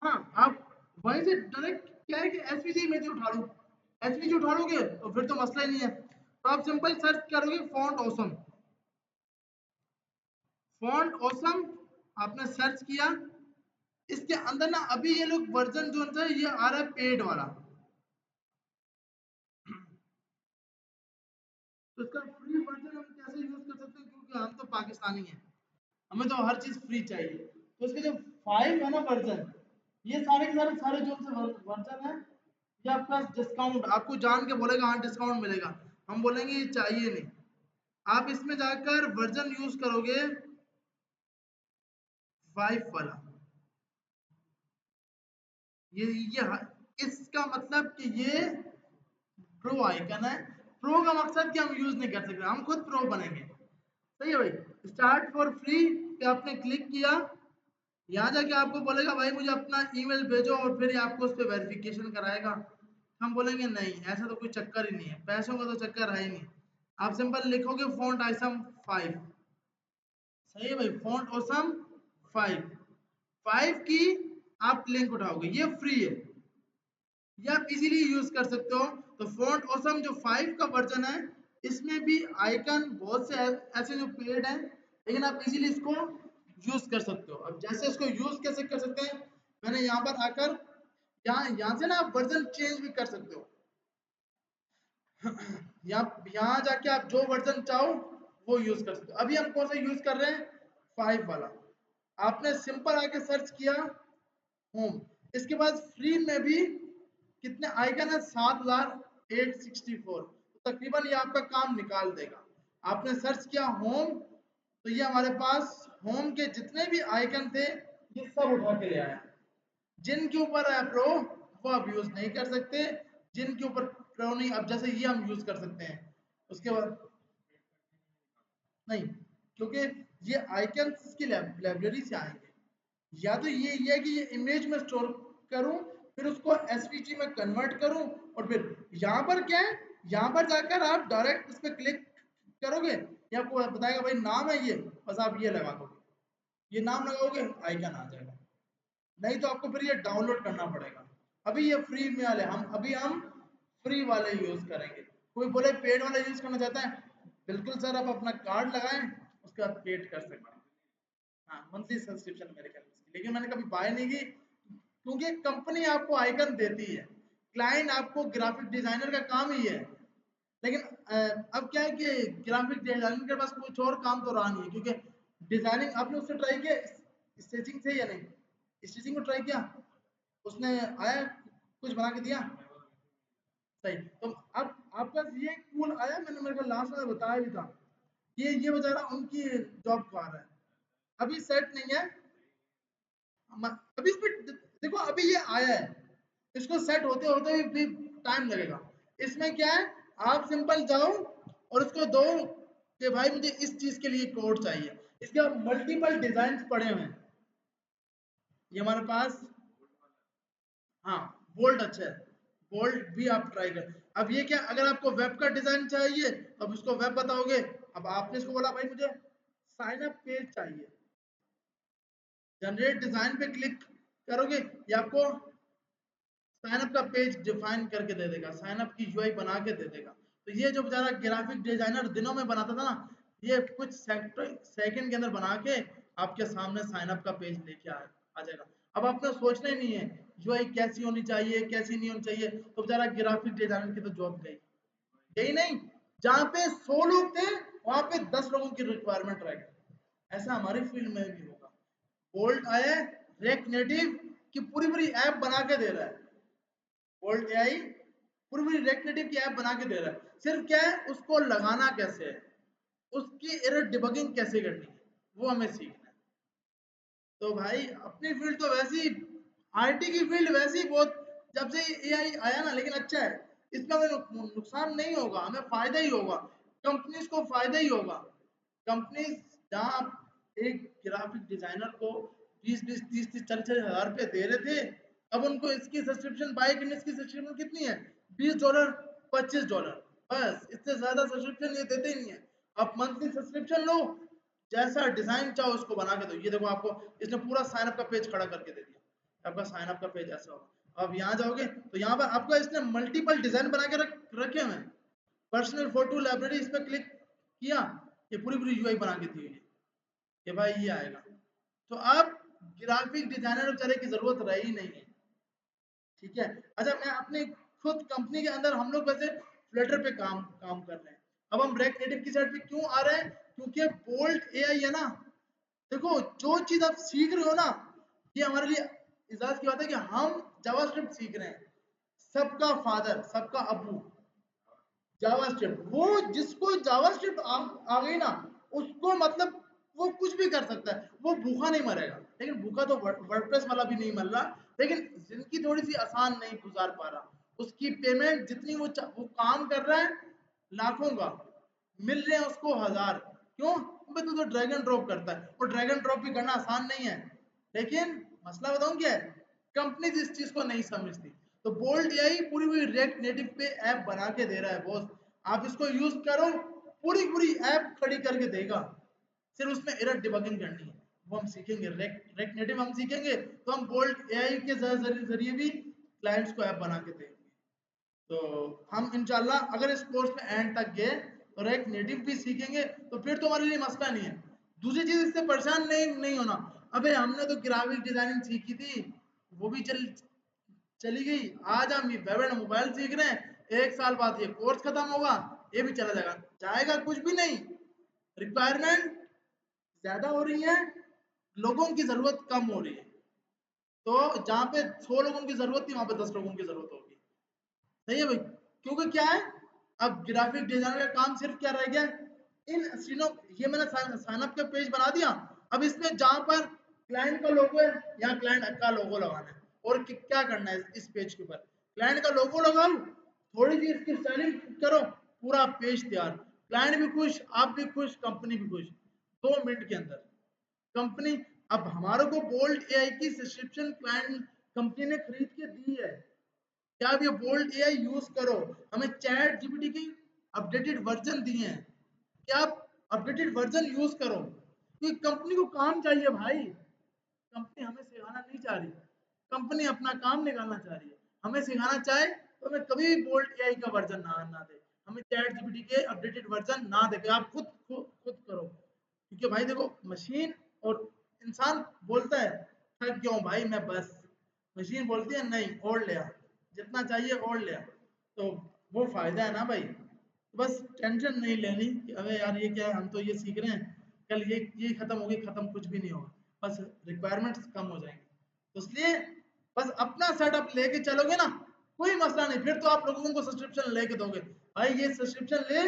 हाँ, आप वहीं से डायरेक्ट क्या है कि एसवीजी इमेज उठा लो, एसवीजी उठा लोगे तो फिर तो मसला ही नहीं है। तो आप सिंपल सर्च करोगे फॉन्ट ऑसम, फॉन्ट ऑसम आपने सर्च किया। इसके अंदर ना अभी ये लोग वर्जन जो है ये आ रहा है पेड वाला, तो इसका फ्री वर्जन हम कैसे यूज कर सकते हैं, क्योंकि हम तो पाकिस्तानी हैं, हमें तो हर चीज फ्री चाहिए। तो इसके जो 5 है ना वर्जन, ये सारे के सारे जो से वर्जन है, ये आपका डिस्काउंट आपको जान के बोलेगा हाँ डिस्काउंट मिलेगा, हम बोलेंगे ये चाहिए नहीं। आप इसमें जाकर वर्जन यूज करोगे 5 वाला, ये इसका मतलब कि ये प्रो आइकन है। प्रो का मकसद कि हम यूज नहीं कर सकते, हम खुद प्रो बनेंगे। सही है भाई। स्टार्ट फॉर फ्री पे आपने क्लिक किया, यहाँ जाके आपको बोलेगा भाई मुझे अपना ईमेल भेजो और फिर आपको उस पर वेरिफिकेशन कराएगा। हम बोलेंगे नहीं, ऐसा तो कोई चक्कर ही नहीं है, पैसों का तो चक्कर है ही नहीं। आप सिंपल लिखोगे फॉन्ट आइसम 5। सही है भाई, फॉन्ट ऑसम 5, 5 की आप लिंक उठाओगे, ये फ्री है, ये आप इजीली यूज कर सकते हो। तो फॉन्ट ऑसम जो 5 का वर्जन है, इसमें भी आइकन बहुत से ऐसे जो पेड हैं, लेकिन आप इजीली इसको यूज कर सकते हो। अब जैसे इसको यूज कैसे कर सकते हैं, मैंने यहाँ पर आकर यहाँ से ना आप वर्जन चेंज भी कर सकते हो। यहाँ जाके आप जो वर्जन चाहो वो यूज कर सकते हो। अभी हम कौन सा यूज कर रहे हैं, 5 वाला। आपने सिंपल आके सर्च किया होम, इसके बाद फ्री में भी कितने आइकन है, 7864, तो तकरीबन ये आपका काम निकाल देगा। आपने सर्च किया होम, तो ये हमारे पास होम के जितने भी आइकन थे ये सब उठा के ले आया। जिनके ऊपर है प्रो वो आप यूज नहीं कर सकते, जिनके ऊपर प्रो नहीं, अब जैसे ये हम यूज कर सकते हैं। उसके बाद नहीं, क्योंकि ये आइकन्स की लाइब्रेरी से आएंगे। या तो ये है कि ये इमेज में स्टोर करूं, फिर उसको एसवीजी में कन्वर्ट करूं, और फिर यहाँ पर क्या है, यहाँ पर जाकर आप डायरेक्ट इस पर क्लिक करोगे, ये आपको बताएगा भाई नाम है ये, बस आप ये लगा दोगे, ये नाम लगाओगे आइकन आ जाएगा। नहीं तो आपको फिर ये डाउनलोड करना पड़ेगा। अभी ये फ्री में वाले हम फ्री वाले यूज करेंगे। कोई बोले पेड वाला यूज करना चाहता है, बिल्कुल सर, आप अपना कार्ड लगाएं, उसके बाद पेड कर सकते हैं। हाँ, मंथली सब्सक्रिप्शन मेरे ख्याल में, लेकिन मैंने कभी बाय नहीं की, क्योंकि कंपनी आपको आइकन देती है, क्लाइंट आपको ग्राफिक डिजाइनर का काम ही है। लेकिन अब क्या है कि ग्राफिक डिजाइनर के पास कुछ और काम तो रहा नहीं है, क्योंकि डिजाइनिंग आपने उससे ट्राई किया, स्टिचिंग से या नहीं, स्टिचिंग को ट्राई किया, उसने आया कुछ बना के दिया। सही, तो अब आपका ये टूल आया, मैंने मेरे को लास्ट में बताया भी था, ये बेचारा उनकी जॉब खा रहा है, अभी सेट नहीं है। अभी इसमें देखो, अभी ये आया है, इसको सेट होते होते भी टाइम लगेगा। इसमें क्या है, आप सिंपल जाओ और उसको दो कि भाई मुझे इस चीज के लिए कोड चाहिए, इसके मल्टीपल डिजाइन पड़े हुए हैं। ये हमारे पास, हाँ, बोल्ट अच्छा है, बोल्ट भी आप ट्राई कर। अब ये क्या, अगर आपको वेब का डिजाइन चाहिए तो अब उसको वेब बताओगे। अब आपने इसको बोला भाई मुझे साइन अप पेज चाहिए, जनरेट डिजाइन पे क्लिक करोगे, ये आपको साइन अप का पेज डिफाइन करके दे देगा, साइन अप की यूआई बना के दे देगा। तो ये जो बेचारा ग्राफिक डिजाइनर दिनों में बनाता था ना, ये कुछ सेकंड के अंदर बना के आपके सामने साइन अप का पेज लेके आ जाएगा। अब आपको सोचना ही नहीं है यूआई कैसी होनी चाहिए कैसी नहीं होनी चाहिए, तो बेचारा ग्राफिक डिजाइनर की तो जॉब गई। यही नहीं, जहाँ पे 100 लोग थे वहां पे 10 लोगों की रिक्वायरमेंट रहेगी। ऐसा हमारी फील्ड में भी होगा। बोल्ट आया, रेक नेटिव की पूरी पूरी ऐप बना के दे रहा है, बोल्ट एआई पूरी पूरी रेक नेटिव की ऐप बना के दे रहा है। सिर्फ क्या है, उसको लगाना कैसे है, उसकी एरर डिबगिंग कैसे करनी है, वो हमें सीखना है। तो भाई अपनी फील्ड तो वैसी, आईटी की फील्ड वैसी बहुत, जब से एआई आया ना, लेकिन अच्छा है, इसमें हमें नुकसान नहीं होगा, हमें फायदा ही होगा, कंपनीज को फायदा ही होगा। कंपनीज जहाँ एक ग्राफिक डिजाइनर को 20-20 30-30 40-40 हजार रुपए दे रहे थे, अब उनको इसकी सब्सक्रिप्शन, बाय करने इसकी सब्सक्रिप्शन कितनी है, $20 $25, बस, इससे ज्यादा सब्सक्रिप्शन ये देते ही नहीं है। आप मंथली सब्सक्रिप्शन लो, जैसा डिजाइन चाहो उसको बना के दो। ये देखो आपको इसने पूरा साइन अप का पेज खड़ा करके दे दिया, आपका साइन अप का पेज ऐसा होगा। अब यहाँ जाओगे तो यहाँ पर आपका इसने मल्टीपल डिजाइन बना के रखे हुए हैं। पर्सनल फोटो लाइब्रेरी, इस पर क्लिक किया, ये पूरी पूरी यूआई बना के दी हुई है कि भाई ये आएगा। तो अब ग्राफिक डिजाइनर बेचारे की जरूरत रही नहीं है, ठीक है। अच्छा, मैं अपने खुद कंपनी के अंदर हम लोग वैसे फ्लटर पे काम काम कर रहे हैं। अब हम रिएक्ट नेटिव की साइड पे क्यों आ रहे हैं? क्योंकि बोल्ट एआई है ना। देखो, जो चीज आप सीख रहे हो ना, ये हमारे लिए इजाज की बात है कि हम जावास्क्रिप्ट सीख रहे हैं। सबका फादर, सबका अबू जावास्क्रिप्ट। वो जिसको जावास्क्रिप्ट आ गई ना, उसको मतलब वो कुछ भी कर सकता है, वो भूखा नहीं मरेगा। लेकिन भूखा तो वर्डप्रेस वाला भी नहीं मर रहा, लेकिन जिंदगी थोड़ी सी आसान नहीं गुजार पा रहा, उसकी पेमेंट जितनी वो काम कर रहा है लाखों का, मिल रहे हैं उसको 1000। क्यों? भाई तू तो ड्रैग एंड ड्रॉप करता है, और ड्रैग एंड ड्रॉप भी करना आसान नहीं है। लेकिन मसला बताऊं क्या है, कंपनी इस चीज को नहीं समझती। तो बोल्ट एआई पूरी पूरी रिएक्ट नेटिव पे ऐप बना के दे रहा है बॉस। आप इसको यूज करो, पूरी पूरी ऐप खड़ी करके देगा। सिर्फ उसमें एरर डिबगिंग करनी है, वो हम सीखेंगे। रिएक्ट नेटिव हम सीखेंगे तो हम बोल्ट एआई के जरिए भी क्लाइंट्स को ऐप बना के देंगे। तो हम इंशाल्लाह अगर इस कोर्स में एंड तक गए तो रिएक्ट नेटिव भी सीखेंगे, तो फिर तो हमारे लिए मसला नहीं है। दूसरी चीज, इससे परेशान नहीं होना। अबे हमने तो ग्राफिक डिजाइनिंग सीखी थी, वो भी चली गई। आज हम वेब एंड मोबाइल सीख रहे हैं, 1 साल बाद ये कोर्स खत्म होगा, ये भी चला जाएगा। जाएगा कुछ भी नहीं। रिक्वायरमेंट ज्यादा हो रही है, लोगों की जरूरत कम हो रही है। तो जहाँ पे 100 लोगों की जरूरत थी, वहां पे 10 लोगों की जरूरत होगी। सही है भाई। क्योंकि क्या है, अब ग्राफिक डिजाइनर का काम सिर्फ क्या रह गया, इन सीनों, ये मैंने साइन अप का पेज बना दिया। अब इसमें जहां पर क्लाइंट का लोगो है, यहाँ क्लाइंट का लोगो लगाना है। और क्या करना है, इस पेज के ऊपर क्लाइंट का लोगो लगाओ, थोड़ी सी इसकी स्टाइलिंग करो, पूरा पेज तैयार। क्लाइंट भी खुश, आप भी खुश, कंपनी भी खुश, 2 मिनट के अंदर कंपनी। अब हमारे को बोल्ट एआई की सब्सक्रिप्शन क्लाइंट कंपनी ने खरीद के दी है कि आप ये बोल्ट एआई यूज करो। हमें चैट जीपीटी की अपडेटेड वर्जन दिए हैं कि आप अपडेटेड वर्जन यूज करो, क्योंकि कंपनी को काम चाहिए भाई। कंपनी हमें सिखाना नहीं चाह रही, कंपनी अपना काम निकालना चाह रही है। हमें सिखाना चाहे तो हमें कभी भी बोल्ट एआई का वर्जन ना दे, हमें चैट जीपीटी के अपडेटेड वर्जन ना दे, आप खुद करो। क्योंकि भाई देखो, मशीन और इंसान बोलता है थक गया हूं भाई मैं, बस। मशीन बोलती है नहीं, ओढ़ लिया, जितना चाहिए ओढ़ लिया। तो वो फायदा है ना भाई। बस टेंशन नहीं लेनी कि अबे यार ये क्या है, हम तो ये सीख रहे हैं, कल ये खत्म होगी, खत्म कुछ भी नहीं होगा, बस रिक्वायरमेंट्स कम हो जाएंगी। तो इसलिए बस अपना सेटअप लेके चलोगे ना, कोई मसला नहीं। फिर तो आप लोगों को सब्सक्रिप्शन लेके दोगे, भाई ये सब्सक्रिप्शन ले,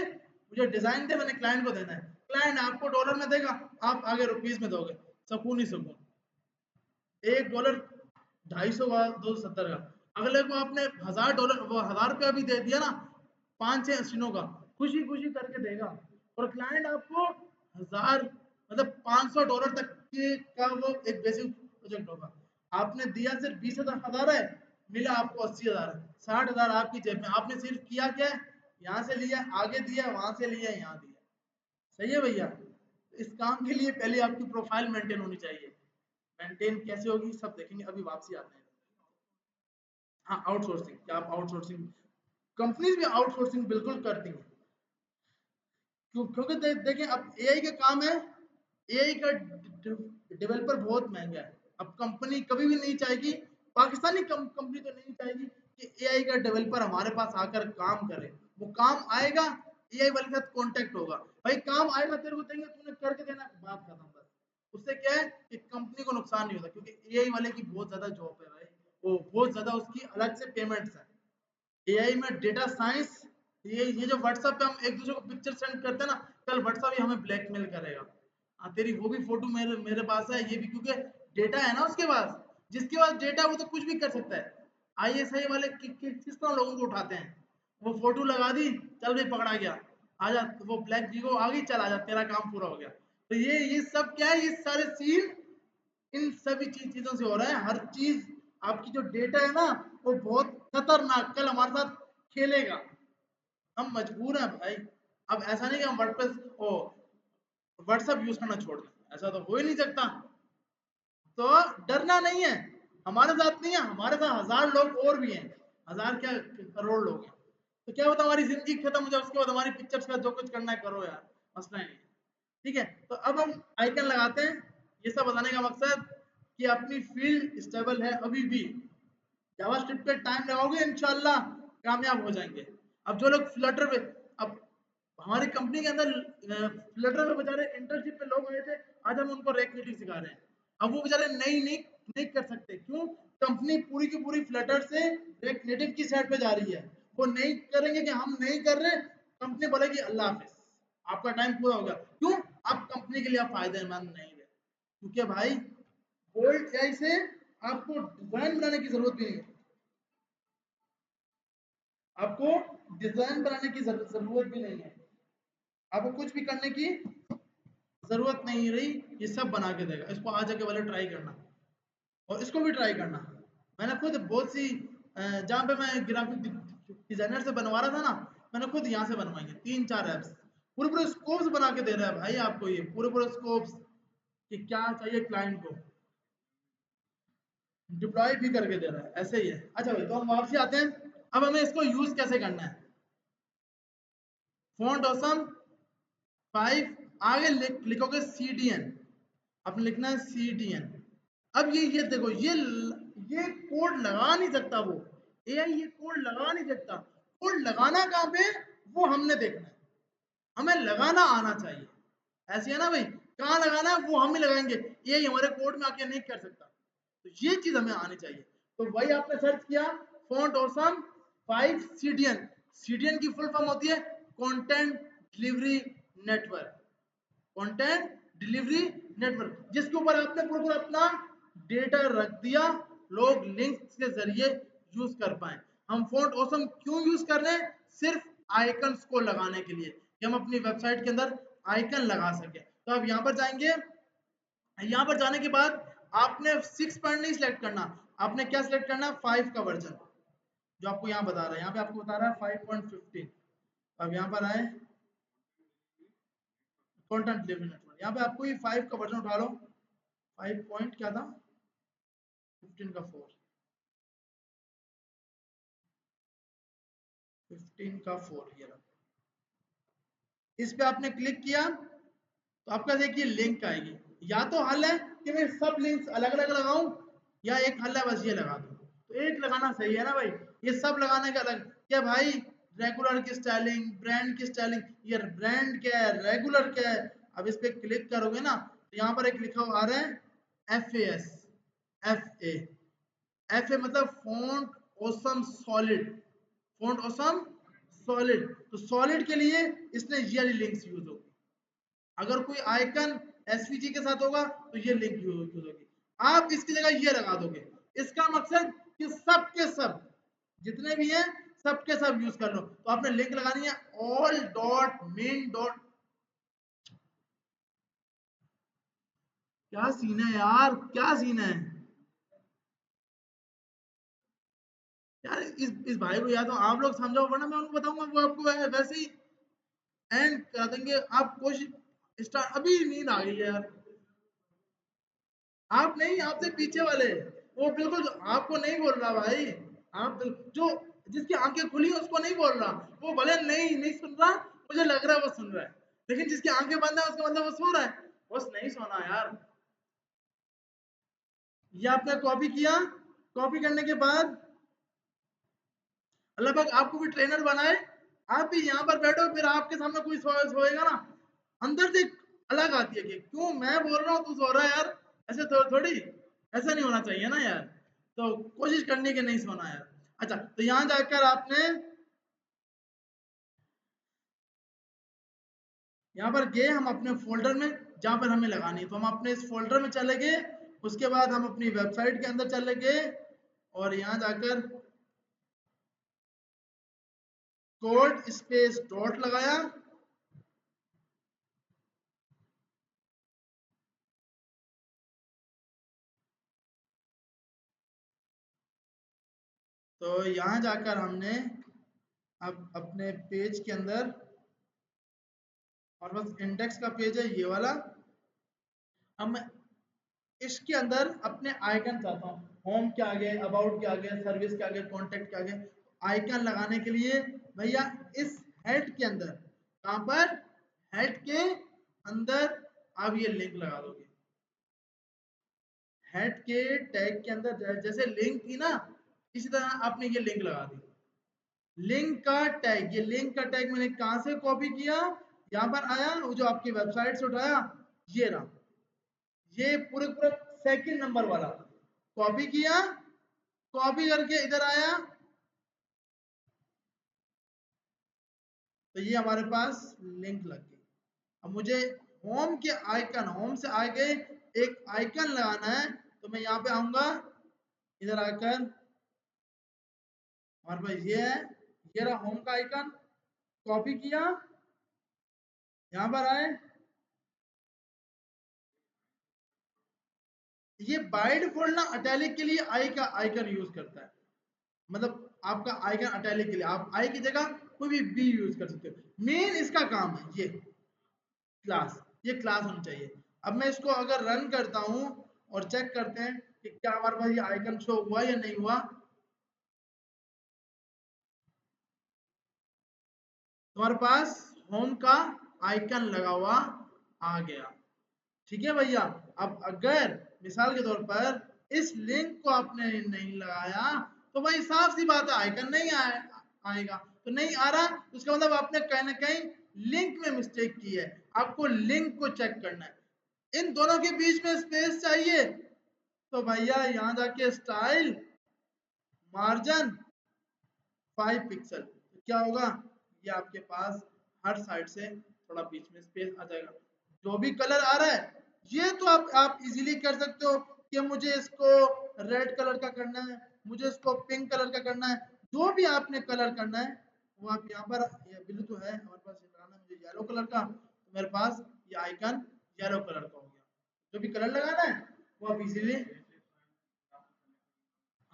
मुझे डिजाइन दे, मैंने क्लाइंट को देना है, क्लाइंट आपको डॉलर में देगा, आप आगे रुपीज में दोगे, सुकून ही सुकून। $1 250 का, 270 का, अगले को आपने $1000, वो $1000 भी दे दिया ना, 5-6 मशीनों का, खुशी खुशी करके देगा। और क्लाइंट आपको 1000 मतलब $500 तक के का वो एक बेसिक प्रोजेक्ट होगा। आपने दिया सिर्फ 20,000 है, मिला आपको 80,000 है, 60,000 आपकी जेब में। आपने सिर्फ किया क्या है, यहाँ से लिया, आगे दिया, वहां से लिया, यहाँ दिया। सही है भैया। इस काम के लिए पहले आपकी प्रोफाइल मेंटेन होनी चाहिए। मेंटेन कैसे होगी सब देखेंगे, अभी वापसी आते हैं। हाँ, आउटसोर्सिंग, क्या आप आउटसोर्सिंग, कंपनीज भी आउटसोर्सिंग बिल्कुल करती हैं। क्योंकि देखिए, अब एआई का काम है, एआई का डेवलपर बहुत महंगा है। अब कंपनी कभी भी नहीं चाहेगी, पाकिस्तानी कंपनी तो नहीं चाहेगी कि एआई का डेवलपर हमारे पास आकर काम करे। वो काम आएगा, एआई वाले के साथ कॉन्टेक्ट होगा, भाई काम आएगा, तेरे को देंगे, तूने करके देना, बात खत्म बस। उससे क्या है कि कंपनी को नुकसान नहीं होता, क्योंकि एआई वाले की बहुत ज्यादा जॉब है भाई, वो बहुत ज्यादा उसकी अलग से पेमेंट्स है। एआई में डेटा साइंस, ये जो व्हाट्सएप पे हम एक दूसरे को पिक्चर सेंड करते हैं ना, कल व्हाट्सएप ही हमें ब्लैकमेल करेगा। हाँ, तेरी वो भी फोटो मेरे मेरे पास है, ये भी, क्योंकि डेटा है ना उसके पास। जिसके पास डेटा है वो तो कुछ भी कर सकता है। आईएसआई वाले किस तरह लोगों को उठाते हैं, वो फोटो लगा दी, चल भाई पकड़ा गया, आजा, वो ब्लैक वीगो आ गई, चल आजा, तेरा काम पूरा हो गया। तो ये सब क्या है, ये सारे सीन इन सभी चीजों से हो रहा है। हर चीज, आपकी जो डेटा है ना, वो बहुत खतरनाक कल हमारे साथ खेलेगा। हम मजबूर हैं भाई। अब ऐसा नहीं कि हम वर्डप्रेस ओ व्हाट्सएप यूज करना छोड़ दें, ऐसा तो हो ही नहीं सकता। तो डरना नहीं है, हमारे साथ नहीं है, हमारे साथ 1000 लोग और भी हैं, 1000 क्या करोड़ लोग हैं। तो क्या होता हमारी जिंदगी खत्म हो जाए, उसके बाद हमारी पिक्चर्स का जो कुछ करना है करो यार, मसला नहीं है। ठीक है, तो अब हम आइकन लगाते हैं। ये सब बताने का मकसद कि अपनी फील्ड स्टेबल है अभी भी, जावास्क्रिप्ट पे टाइम लगाओगे इंशाल्लाह कामयाब हो जाएंगे। अब जो लोग फ्लटर पे, अब हमारी कंपनी के अंदर फ्लटर पे बेचारे इंटर्नशिप पे लोग आए थे, आज हम उनको रेक नेटिव सिखा रहे हैं। अब वो बेचारे नहीं कर सकते, क्यों? कंपनी पूरी की पूरी फ्लटर से रेक नेटिव की साइड पे जा रही है। वो नहीं करेंगे कि हम नहीं कर रहे, कंपनी बोलेगी अल्लाह हाफिज, आपका टाइम पूरा हो गया। क्यों? आप कंपनी के लिए आप फायदेमंद नहीं रहे, क्योंकि भाई बोल्ट एआई से आपको डिजाइन बनाने की जरूरत भी नहीं है, आपको डिजाइन बनाने की जरूरत भी नहीं है, आपको कुछ भी करने की जरूरत नहीं रही, ये सब बना के देगा। इसको आ जाके वाले ट्राई करना, और इसको भी ट्राई करना। मैंने खुद बहुत सी जहाँ पे मैं ग्राफिक डिजाइनर से बनवा रहा था ना, मैंने खुद यहाँ से बनवाई है 3-4 एप्स, पूरे पूरे स्कोप्स बना के दे रहा है भाई आपको, ये पूरे पूरे स्कोप्स कि क्या चाहिए क्लाइंट को, डिप्लॉय भी करके दे रहा है, ऐसे ही है। अच्छा भाई, तो हम वापसी आते हैं। अब हमें इसको यूज कैसे करना है। फॉन्ट ऑसम 5, आगे लिखोगे CDN, आपने लिखना है CDN। अब ये देखो, ये कोड लगा नहीं सकता वो एआई, ये कोड लगा नहीं सकता। कोड लगाना कहाँ पे, वो हमने देखना है, हमें लगाना आना चाहिए। ऐसे है ना भाई, कहाँ लगाना है वो हम ही लगाएंगे, एआई हमारे कोड में आके नहीं कर सकता। तो ये चीज हमें आनी चाहिए। तो वही आपने सर्च किया, फॉन्ट ऑसम 5 CDN। CDN की फुल फॉर्म होती है content delivery network, content delivery network, जिसके ऊपर आपने पूरा अपना डेटा रख दिया, लोग लिंक्स के जरिए यूज कर पाए। हम फॉन्ट ऑसम क्यों यूज कर रहे हैं? सिर्फ आइकन्स को लगाने के लिए, कि हम अपनी वेबसाइट के अंदर आइकन लगा सके। तो अब यहाँ पर जाएंगे, यहाँ पर जाने के बाद आपने 6 पॉइंट नहीं सिलेक्ट करना, आपने क्या सिलेक्ट करना है, 5 का वर्जन, जो आपको यहाँ बता रहा है, यहाँ पे आपको बता रहा है 5.15। अब यहाँ पर आए कंटेंट डिलीवरी नेटवर्क, यहाँ पे आपको ये 5 का वर्जन उठा लो, 5 पॉइंट क्या था, 15 का 4, 15 का 4 ये रहा। इस पे आपने क्लिक किया तो आपका देखिए लिंक आएगी। या तो हल है कि मैं सब लिंक्स अलग अलग लगाऊं, या एक हल है बस ये लगा दूं। तो एक लगाना सही है ना भाई, ये सब लगाने का अलग क्या भाई, रेगुलर की स्टाइलिंग, ब्रांड की स्टाइलिंग, ये ब्रांड क्या है, रेगुलर क्या है। अब इस पे क्लिक करोगे ना, तो यहाँ पर एक लिखा हुआ आ रहा है FAS, FA, FA मतलब font awesome solid, font awesome solid. तो सॉलिड के लिए इसने ये वाली लिंक्स यूज होगी। अगर कोई आइकन SVG के साथ होगा तो ये लिंक यूज होगी, आप इसकी जगह ये लगा दोगे। इसका मकसद कि सब के सब जितने भी हैं सबके सब यूज कर लो। तो आपने लिंक लगानी है ऑल डॉट मेन डॉट, क्या सीन है यार, क्या सीन है यार, इस भाई को या तो आप लोग समझाओ, वरना मैं उनको बताऊंगा, वो आपको वैसे ही एंड करा देंगे। आप कोशिश स्टार्ट, अभी नींद आ गई है यार, आप नहीं, आपसे पीछे वाले, वो बिल्कुल आपको नहीं बोल रहा भाई, आप जो जिसकी आंखें खुली है उसको नहीं बोल रहा, वो भले नहीं सुन रहा, मुझे लग रहा है वो सुन रहा है, लेकिन जिसकी आंखें बंद है उसका मतलब वो सो रहा है, बस नहीं सोना यार। ये आपने कॉपी किया, कॉपी करने के बाद अल्लाह पाक आपको भी ट्रेनर बनाए, आप भी यहाँ पर बैठो, फिर आपके सामने कोई सोएगा ना, अंदर से अलग आती है कि क्यों मैं बोल रहा हूँ तू सो रहा है यार, ऐसे थोड़ी, ऐसा नहीं होना चाहिए ना यार। तो कोशिश करनी कि नहीं सोना यार। अच्छा, तो यहाँ जाकर आपने यहाँ पर गए हम अपने फोल्डर में जहाँ पर हमें लगानी है, तो हम अपने इस फोल्डर में चले गए। उसके बाद हम अपनी वेबसाइट के अंदर चले गए और यहाँ जाकर कोड स्पेस डॉट लगाया, तो यहाँ जाकर हमने अब अपने पेज के अंदर, और बस इंडेक्स का पेज है ये वाला, अब मैं इसके अंदर अपने आइकन चाहता हूँ होम के आगे, अबाउट के आगे, सर्विस के आगे, कॉन्टेक्ट के आगे आइकन लगाने के लिए भैया इस हेड के अंदर, कहां पर, हेड के अंदर आप ये लिंक लगा दोगे। हेड के टैग के अंदर जैसे लिंक थी ना, इसी तरह आपने ये लिंक लगा दी। लिंक का टैग, ये लिंक का टैग मैंने कहां से कॉपी किया, यहां पर आया, वो जो आपकी वेबसाइट से उठाया, ये रहा, ये पूरे पूरे सेकंड नंबर वाला कॉपी किया, कॉपी करके इधर आया, तो ये हमारे पास लिंक लग गई। अब मुझे होम के आइकन, होम से आगे एक आइकन लगाना है, तो मैं यहाँ पे आऊंगा, इधर आकर हमारे पास ये है, ये रहा होम का आइकन, कॉपी किया, यहाँ पर आए, ये बाय डिफॉल्ट ना इटैलिक के लिए आई का आइकन यूज करता है, मतलब आपका आइकन इटैलिक के लिए आप आई की जगह कोई भी बी यूज कर सकते हो। मेन इसका काम है ये क्लास, ये क्लास होनी चाहिए। अब मैं इसको अगर रन करता हूं और चेक करते हैं कि क्या हमारे पास ये आइकन शो हुआ या नहीं हुआ, तुम्हारे पास होम का आइकन लगा हुआ आ गया। ठीक है भैया। अब अगर मिसाल के तौर पर इस लिंक को आपने नहीं लगाया, तो भाई साफ सी बात है आइकन नहीं आएगा। तो नहीं आ रहा, तो इसका मतलब आपने कहीं ना कहीं लिंक में मिस्टेक की है। आपको लिंक को चेक करना है, इन दोनों के बीच में स्पेस चाहिए, तो भैया यहाँ जाके स्टाइल मार्जिन 5 पिक्सल, तो क्या होगा, ये आपके पास हर साइड से थोड़ा बीच में स्पेस आ जाएगा। जो भी कलर आ रहा है, ये तो आप इजीली कर सकते हो कि मुझे इसको रेड कलर का करना है, मुझे इसको पिंक कलर का करना है, जो भी आपने कलर करना है वो आप यहाँ पर, ये ब्लू तो है हमारे पास, लगाना है मुझे येलो कलर का, तो मेरे पास ये आइकन येलो कलर का हो गया। जो भी कलर लगाना है वो आप इजीली,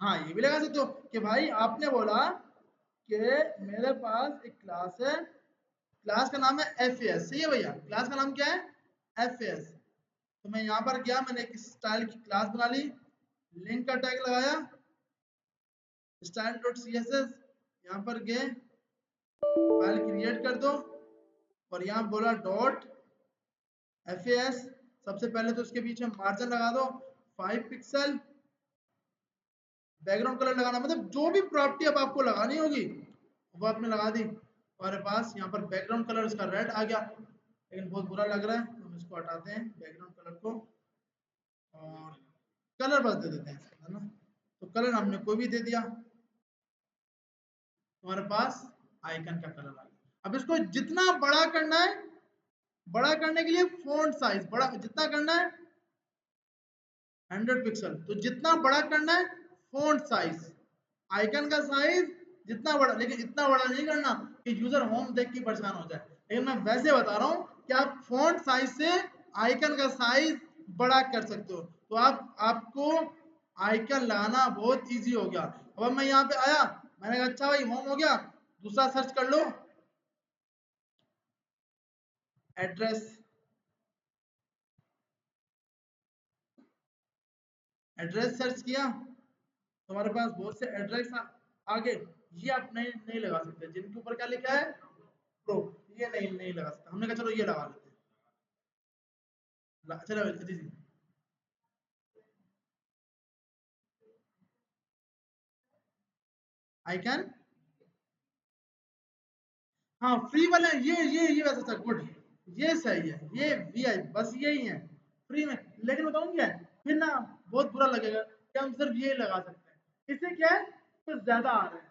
हाँ ये भी लगा सकते हो कि भाई आपने बोला कि मेरे पास एक क्लास है, क्लास का नाम है एफ एस, सही है भैया, क्लास का नाम क्या है, एफ एस। तो मैं यहाँ पर गया, मैंने एक स्टाइल की क्लास बना ली, लिंक का टैग लगाया, style dot C S S, यहाँ पर गए, फाइल क्रिएट कर दो, और यहाँ बोला डॉट एफ एस। सबसे पहले तो उसके बीच में मार्जिन लगा दो 5 पिक्सल, बैकग्राउंड कलर लगाना, मतलब जो भी प्रॉपर्टी अब आपको लगानी होगी वो आपने लगा दी। हमारे पास यहाँ पर बैकग्राउंड कलर इसका रेड आ गया, लेकिन बहुत बुरा लग रहा है, तो हम इसको हटाते हैं बैकग्राउंड कलर को, और कलर बस दे देते हैं इसका, है ना। तो कलर हमने कोई भी दे दिया, हमारे पास आइकन का कलर आ गया। अब इसको जितना बड़ा करना है, बड़ा करने के लिए फॉन्ट साइज बड़ा जितना करना है 100 पिक्सल, तो जितना बड़ा करना है फॉन्ट साइज, आइकन का साइज जितना बड़ा, लेकिन इतना बड़ा नहीं करना कि यूजर होम देख के परेशान हो जाए, लेकिन मैं वैसे बता रहा हूं कि आप फॉन्ट साइज से आइकन का साइज बड़ा कर सकते हो, तो आपको आइकन लगाना बहुत इजी हो गया। अब मैं यहाँ पे आया, मैंने कहा अच्छा भाई होम हो गया, दूसरा सर्च कर लो, एड्रेस, एड्रेस सर्च किया, तो हमारे पास बहुत से एड्रेस आ गए। ये आप नहीं लगा सकते, जिनके ऊपर क्या लिखा है प्रो, ये नहीं लगा सकते, हमने कहा चलो ये लगा लेते हैं। चलो जी जी, आइकन, हाँ फ्री वाले, ये वैसा सर गुड, ये सही है, ये वी आई बस यही है फ्री में। लेकिन बताऊँ क्या है, फिर ना बहुत बुरा लगेगा कि हम सिर्फ ये लगा सकते हैं, इससे क्या है कुछ ज्यादा आ रहे हैं,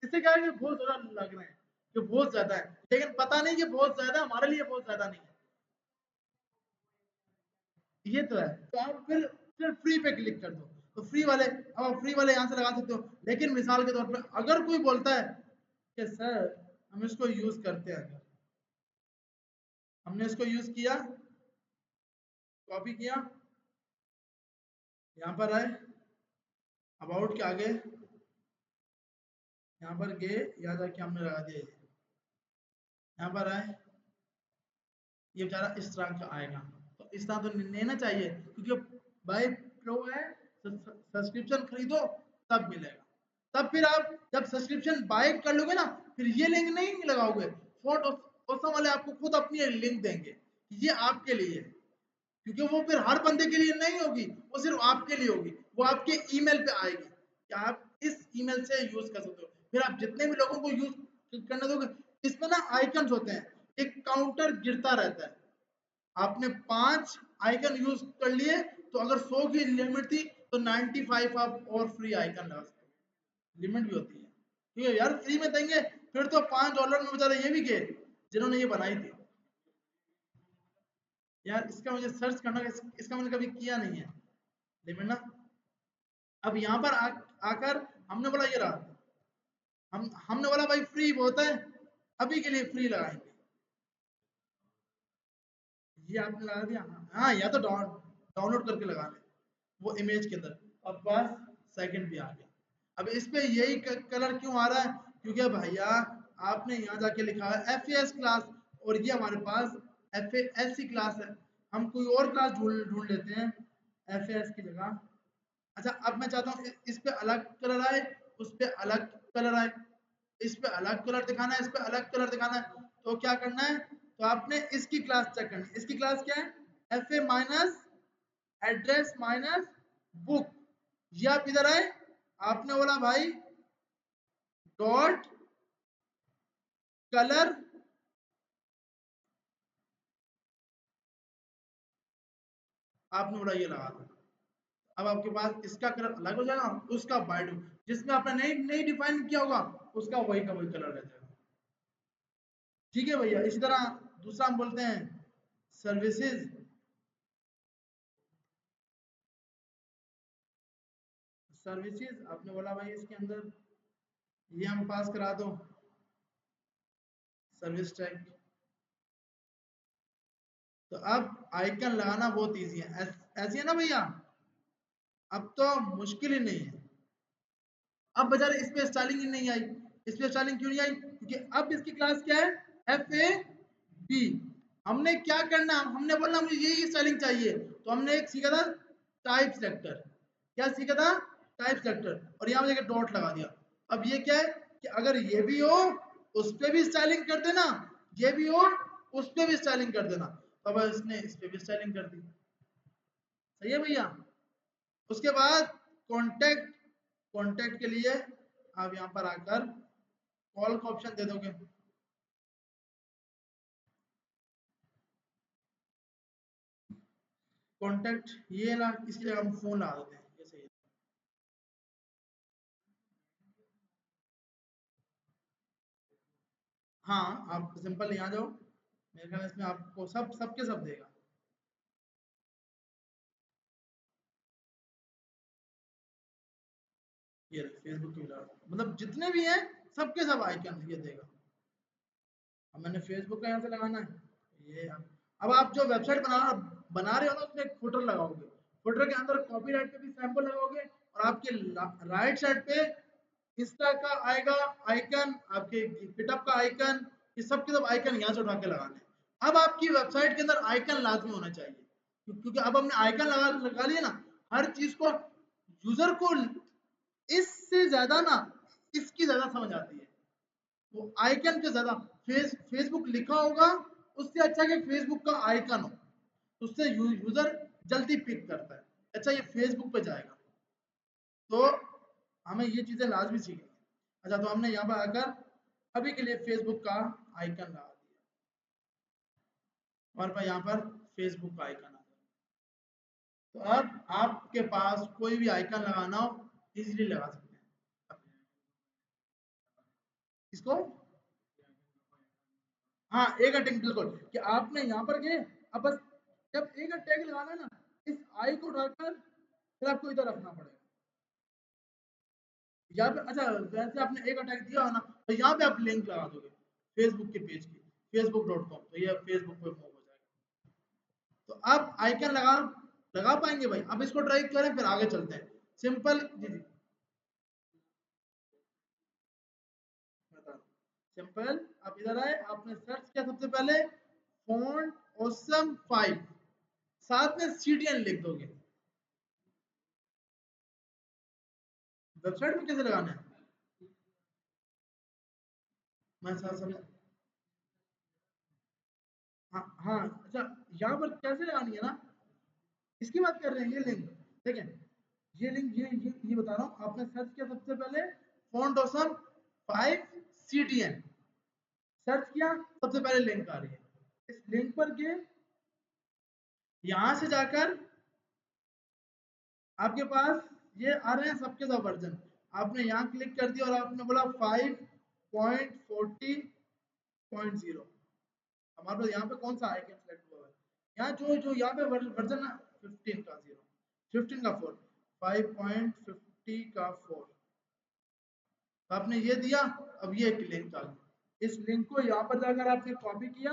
इससे क्या है कि बहुत ज्यादा लग रहे हैं कि बहुत ज्यादा है, लेकिन पता नहीं कि बहुत ज्यादा हमारे लिए बहुत ज्यादा नहीं है, ये तो है। तो आप फिर फ्री पे क्लिक कर दो, तो फ्री वाले, अब आप फ्री वाले यहाँ से लगा सकते हो। लेकिन मिसाल के तौर पर अगर कोई बोलता है कि सर हम इसको यूज करते हैं, अगर हमने इसको यूज किया, कॉपी किया, यहाँ पर आए, अबाउट के आगे यहाँ पर गए, यहाँ जाके हमने लगा दिया, यहाँ पर आए, ये बेचारा इस तरह का आएगा, तो इस तरह तो लेना चाहिए, क्योंकि बाय प्रो है, सब्सक्रिप्शन खरीदो तब मिलेगा। तब फिर आप जब सब्सक्रिप्शन बाय कर लोगे ना, फिर ये लिंक नहीं लगाओगे, फोर्ट ऑसम वाले आपको खुद अपनी लिंक देंगे, ये आपके लिए है, क्योंकि वो फिर हर बंदे के लिए नहीं होगी, वो सिर्फ आपके लिए होगी, वो आपके ईमेल पे आएगी कि आप इस ईमेल से यूज कर सकते हो। फिर आप जितने भी लोगों को यूज करने दोगे, इसमें ना आइकन्स होते हैं, एक काउंटर गिरता रहता है, आपने 5 आइकन यूज कर लिए, तो अगर 100 की लिमिट थी तो 95 आप और फ्री आइकन लगा सकते हो, लिमिट भी होती है, क्योंकि यार फ्री में देंगे, फिर तो $5 में बेचारे ये भी गए जिन्होंने ये बनाई थी। यार इसका मुझे सर्च करना, इसका मैंने कभी किया नहीं है लिमिट ना। अब यहाँ पर आकर हमने बोला ये रहा, हमने बोला भाई फ्री बहुत है, अभी के लिए फ्री लगाएंगे, ये आपने लगा दिया। हाँ, या तो डाउनलोड करके लगा ले वो इमेज के अंदर, अब बस सेकंड भी आ गया। अब इस पे यही कलर क्यों आ रहा है, क्योंकि भैया आपने यहाँ जाके लिखा है FAS क्लास, और ये हमारे पास FASC क्लास है, हम कोई और क्लास ढूंढ लेते हैं FAS की जगह। अच्छा, अब मैं चाहता हूँ इस पे अलग कलर आए, उस पे अलग कलर आए, इस पे अलग कलर दिखाना है, इस पे अलग कलर दिखाना है, तो क्या करना है, तो आपने इसकी क्लास चेक करनी है। इसकी क्लास क्या है, FA minus address minus book. ये आप इधर आए, आपने बोला भाई डॉट कलर, आपने बोला ये लगा दो, अब आपके पास इसका कलर अलग हो जाएगा, उसका बाइट, जिसमें आपने नहीं नहीं डिफाइन किया होगा उसका वही का वही कलर रह जाएगा। ठीक है भैया, इसी तरह दूसरा हम बोलते हैं सर्विसेज। सर्विसेज आपने बोला भाई इसके अंदर ये हम पास करा दो सर्विस टैग। तो अब आइकन लगाना बहुत इजी है, ऐसी है ना भैया, अब तो मुश्किल ही नहीं है। अब बेचारे इस पे स्टाइलिंग ही नहीं आई, इस पे स्टाइलिंग क्यों नहीं आई, क्योंकि अब इसकी क्लास क्या है, FAB। हमने क्या करना, हमने बोलना मुझे ये स्टाइलिंग चाहिए, तो हमने एक सीखा था टाइप सेलेक्टर। क्या सीखा था, टाइप सेलेक्टर, और यहाँ पे डॉट लगा दिया। अब ये क्या है कि अगर ये भी हो उस पे भी स्टाइलिंग कर देना, ये भी हो उस पे भी स्टाइलिंग कर देना, तो अब इसने इस पे भी स्टाइलिंग कर दी। सही है भैया। उसके बाद कॉन्टेक्ट, कॉन्टेक्ट के लिए आप यहाँ पर आकर कॉल का ऑप्शन दे दोगे। कॉन्टेक्ट ये ना, इसकी जगह हम फोन लगा देते हैं, ये सही है। हाँ, आप सिंपल यहाँ जाओ, मेरे ख्याल इसमें आपको सबके सब देगा। ये फेसबुक की मतलब जितने भी हैं सबके सब आइकन ये देगा। अब मैंने फेसबुक का यहाँ से लगाना है, ये अब आप जो वेबसाइट बना रहे हो ना, उसमें एक फुटर लगाओगे, फुटर के अंदर कॉपीराइट पे भी सैंपल लगाओगे, और आपके राइट साइड पे इंस्टा का आएगा आइकन, आपके गिटहब का आइकन, ये सब के सब आइकन यहाँ से उठा के लगाने हैं। अब आपकी वेबसाइट के अंदर आइकन लाजमी होना चाहिए, क्योंकि अब हमने आइकन लगा लिया ना, हर चीज को यूजर को इससे ज्यादा ना इसकी ज्यादा समझ आती है, वो आइकन पे ज्यादा, फेसबुक लिखा होगा उससे अच्छा कि फेसबुक का आइकन हो, उससे यूजर जल्दी पिक करता है, अच्छा ये फेसबुक पे जाएगा, तो हमें ये चीजें लाजमी सीखनी है। अच्छा, तो हमने यहाँ पर आकर अभी के लिए फेसबुक का आइकन लगा दिया, और पर यहाँ पर फेसबुक का आइकन आ गया। तो अब आपके पास कोई भी आइकन लगाना हो इजीली लगा सकते हैं इसको। हाँ, एक टैग बिल्कुल, कि आपने यहाँ पर गए, अब बस जब एक टैग लगाना है ना, इस आई को उठाकर फिर आपको इधर रखना पड़ेगा, यहाँ पे। अच्छा, वैसे आपने एक अटैक दिया हो ना, तो यहाँ पे आप लिंक लगा दोगे फेसबुक के पेज की, facebook.com, तो ये फेसबुक पे मूव हो जाएगा। तो आप आइकन लगा लगा पाएंगे भाई, अब इसको ट्राई करें फिर आगे चलते हैं। सिंपल जी जी, बता, सिंपल, आप इधर आए, आपने सर्च किया सबसे पहले फॉन्ट ऑसम 5, साथ में CTN लिख दोगे, वेबसाइट में कैसे लगाना है? मैं समझ, हाँ हाँ, अच्छा यहाँ पर कैसे लगानी है ना, इसकी बात कर रहे हैं। ये लिंक ठीक है, ये लिंक ये बता रहा हूँ। आपने सर्च किया सबसे पहले फॉन्ट ऑसम 5 CTN सर्च किया, सबसे पहले लिंक आ रही है। इस लिंक पर गए, यहां से जाकर आपके पास ये आ रहे हैं सबके सब वर्जन। आपने यहाँ क्लिक कर दिया और आपने बोला 5.40.0। हमारे पास यहाँ पे कौन सा आइकन सेलेक्ट हुआ है? यहाँ जो यहाँ पे वर्जन है 15 का 0, 15 का 4, 5.50 का 4। तो आपने ये दिया, अब ये एक लिंक आ गई। इस लिंक को यहाँ पर जाकर आपने कॉपी किया,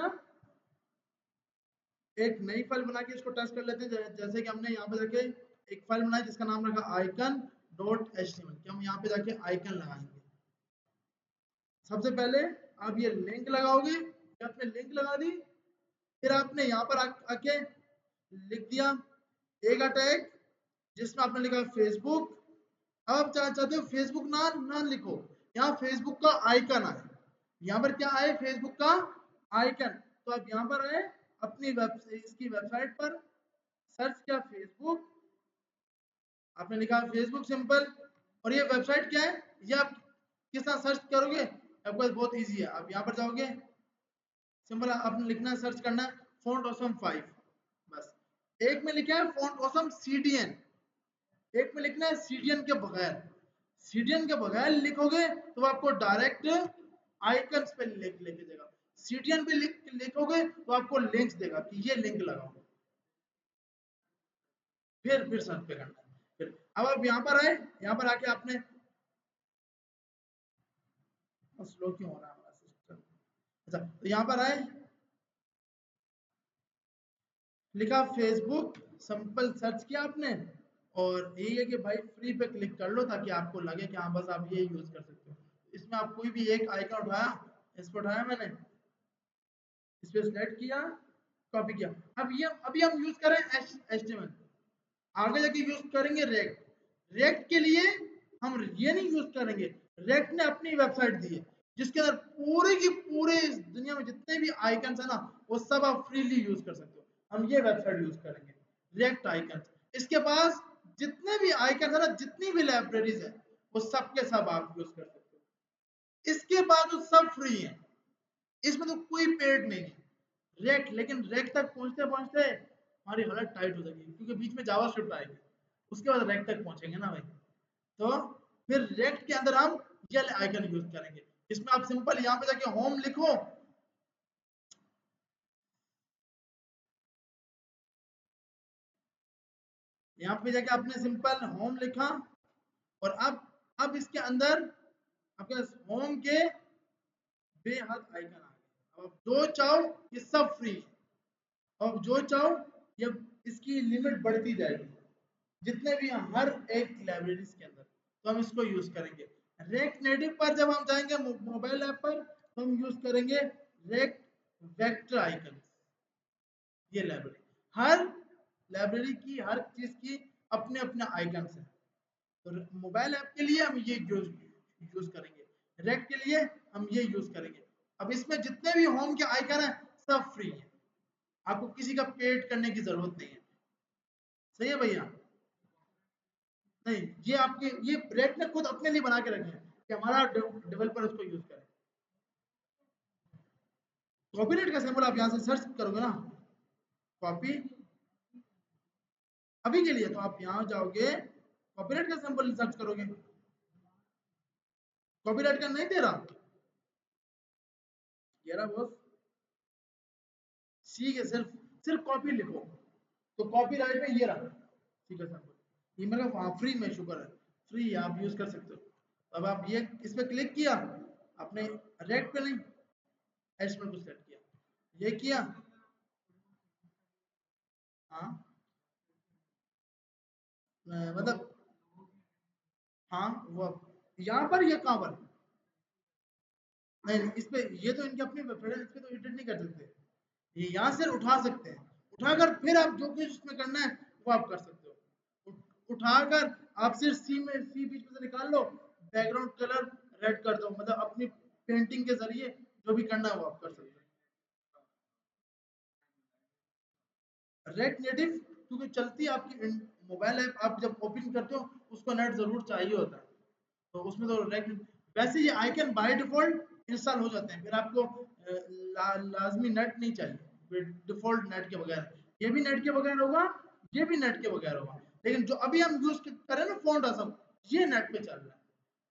एक नई फाइल बना के इसको टेस्ट कर लेते हैं। जैसे कि हमने यहाँ पे जाके एक फाइल बनाई जिसका नाम रखा icon.html कि हम यहाँ पे जाके आइकन लगाएंगे। सबसे पहले आप ये लिंक लगाओगे, आपने लिंक लगा दी, फिर आपने यहाँ पर आके लिख दिया एक टैग जिसमें आपने लिखा फेसबुक। अब आप चाहते हो फेसबुक ना लिखो, यहाँ फेसबुक का आइकन आए, यहाँ पर क्या आए? फेसबुक का आइकन। तो आप यहाँ पर आए, अपनी इसकी वेबसाइट पर सर्च किया फेसबुक, आपने लिखा फेसबुक सिंपल। और ये वेबसाइट क्या है, ये आप किस तरह सर्च करोगे? आपके पास बहुत इजी है। आप यहाँ पर जाओगे, सिंपल आपने लिखना है, सर्च करना है फॉन्ट ऑसम 5, बस। एक में लिखा है फॉन्ट ऑसम CTN, एक में लिखना है CTN के बगैर। CTN के बगैर लिखोगे तो आपको डायरेक्ट आइकन्स पे लेके जाएगा। CTN पे लिखोगे तो आपको लिंक्स देगा कि ये लिंक लगाओ, फिर सर्च पे करना है। फिर अब आप यहाँ पर आए, यहाँ पर आके आपने, स्लो क्यों हो रहा है हमारा सिस्टम? अच्छा, तो यहाँ पर आए, लिखा फेसबुक, सिंपल सर्च किया आपने, और यही है कि भाई फ्री पे क्लिक कर लो ताकि आपको लगे कि हाँ बस आप ये यूज कर सकते हो। इसमें आप कोई भी एक आइकन उठाया, इस पर उठाया मैंने, इस पे सिलेक्ट किया, कॉपी किया। अब ये अभी हम यूज करें HTML, आगे जाके यूज करेंगे रेक्ट। रेक्ट के लिए हम ये नहीं यूज करेंगे, रेक्ट ने अपनी वेबसाइट दी है जिसके अंदर पूरे की पूरे इस दुनिया में जितने भी आइकन है ना, वो सब आप फ्रीली यूज कर सकते हो। हम ये वेबसाइट यूज करेंगे, रेक्ट आइकन। इसके पास जितने भी आइकन है ना, जितनी भी लाइब्रेरीज है, वो सब के सब आप यूज कर सकते हो। इसके बाद वो सब फ्री है, इसमें तो कोई पेड नहीं है। रेक्ट, लेकिन रेक्ट तक पहुंचते पहुंचते हमारी हालत टाइट हो जाएगी क्योंकि बीच में जावास्क्रिप्ट आएगी, उसके बाद रेक्ट तक पहुंचेंगे ना भाई। तो फिर रेक्ट के अंदर हम ये आइकन यूज करेंगे। इसमें आप सिंपल यहाँ पे जाके होम लिखो, यहाँ पे जाके आपने सिंपल होम लिखा, और अब इसके अंदर आपके होम के बेहद आइकन आ गए। अब जो चाहो ये सब फ्री है, अब जो चाहो ये इसकी लिमिट बढ़ती जाएगी जितने भी हैं हर एक लाइब्रेरीज के अंदर, तो हम इसको यूज करेंगे। रेक्ट नेटिव पर जब हम जाएंगे मोबाइल ऐप पर, तो हम यूज करेंगे रेक्ट वेक्टर आइकन। ये लाइब्रेरी, हर लाइब्रेरी की हर चीज की अपने अपने आइकन्स हैं। तो मोबाइल ऐप के लिए हम ये यूज करेंगे, रेक्ट के लिए हम ये यूज करेंगे। अब इसमें जितने भी होम के आइकन है सब फ्री है, आपको किसी का पेड करने की जरूरत नहीं है। सही है भैया? नहीं, ये आपके ये रेट ने खुद अपने लिए बना के रखे हैं कि हमारा डेवलपर उसको यूज करे। कॉपीराइट का सिंबल आप यहाँ से सर्च करोगे ना, कॉपी, अभी के लिए तो आप यहाँ जाओगे, कॉपीराइट का सिंबल सर्च करोगे, कॉपीराइट का नहीं दे रहा, ये रहा बॉस। सी के सिर्फ कॉपी लिखो तो कॉपीराइट में ये रहा सी का सिंबल। ये मेरा वहाँ फ्री में, शुक्र है फ्री, आप यूज कर सकते हो। अब आप ये इस पे क्लिक किया, आपने रेक्ट पे नहीं HTML को सेलेक्ट किया, ये किया, हाँ मतलब, हाँ वो यहाँ पर, ये कहाँ पर? नहीं, इस पे ये तो इनके अपनी वेबसाइट है, इस पे तो एडिट नहीं कर सकते। ये यहाँ से उठा सकते हैं, उठाकर फिर आप जो कुछ उसमें करना है वो आप कर सकते हो। उठाकर आप सिर्फ सी बीच में से निकाल लो, बैकग्राउंड कलर रेड कर दो, मतलब अपनी पेंटिंग के जरिए जो भी करना है वो आप कर सकते हो। रेक्ट नेटिव क्योंकि चलती है आपकी मोबाइल ऐप, आप जब ओपन करते हो उसको नेट जरूर चाहिए होता है, तो उसमें तो रेक्ट, वैसे ये आइकन बाय डिफॉल्ट इंस्टॉल हो जाते हैं, फिर आपको लाजमी नेट नहीं चाहिए, डिफॉल्ट नेट के बगैर, ये भी नेट के बगैर होगा, ये भी नेट के बगैर होगा, लेकिन जो अभी हम यूज कर रहे हैं ना फॉन्ट असम, ये नेट पे चल रहा है।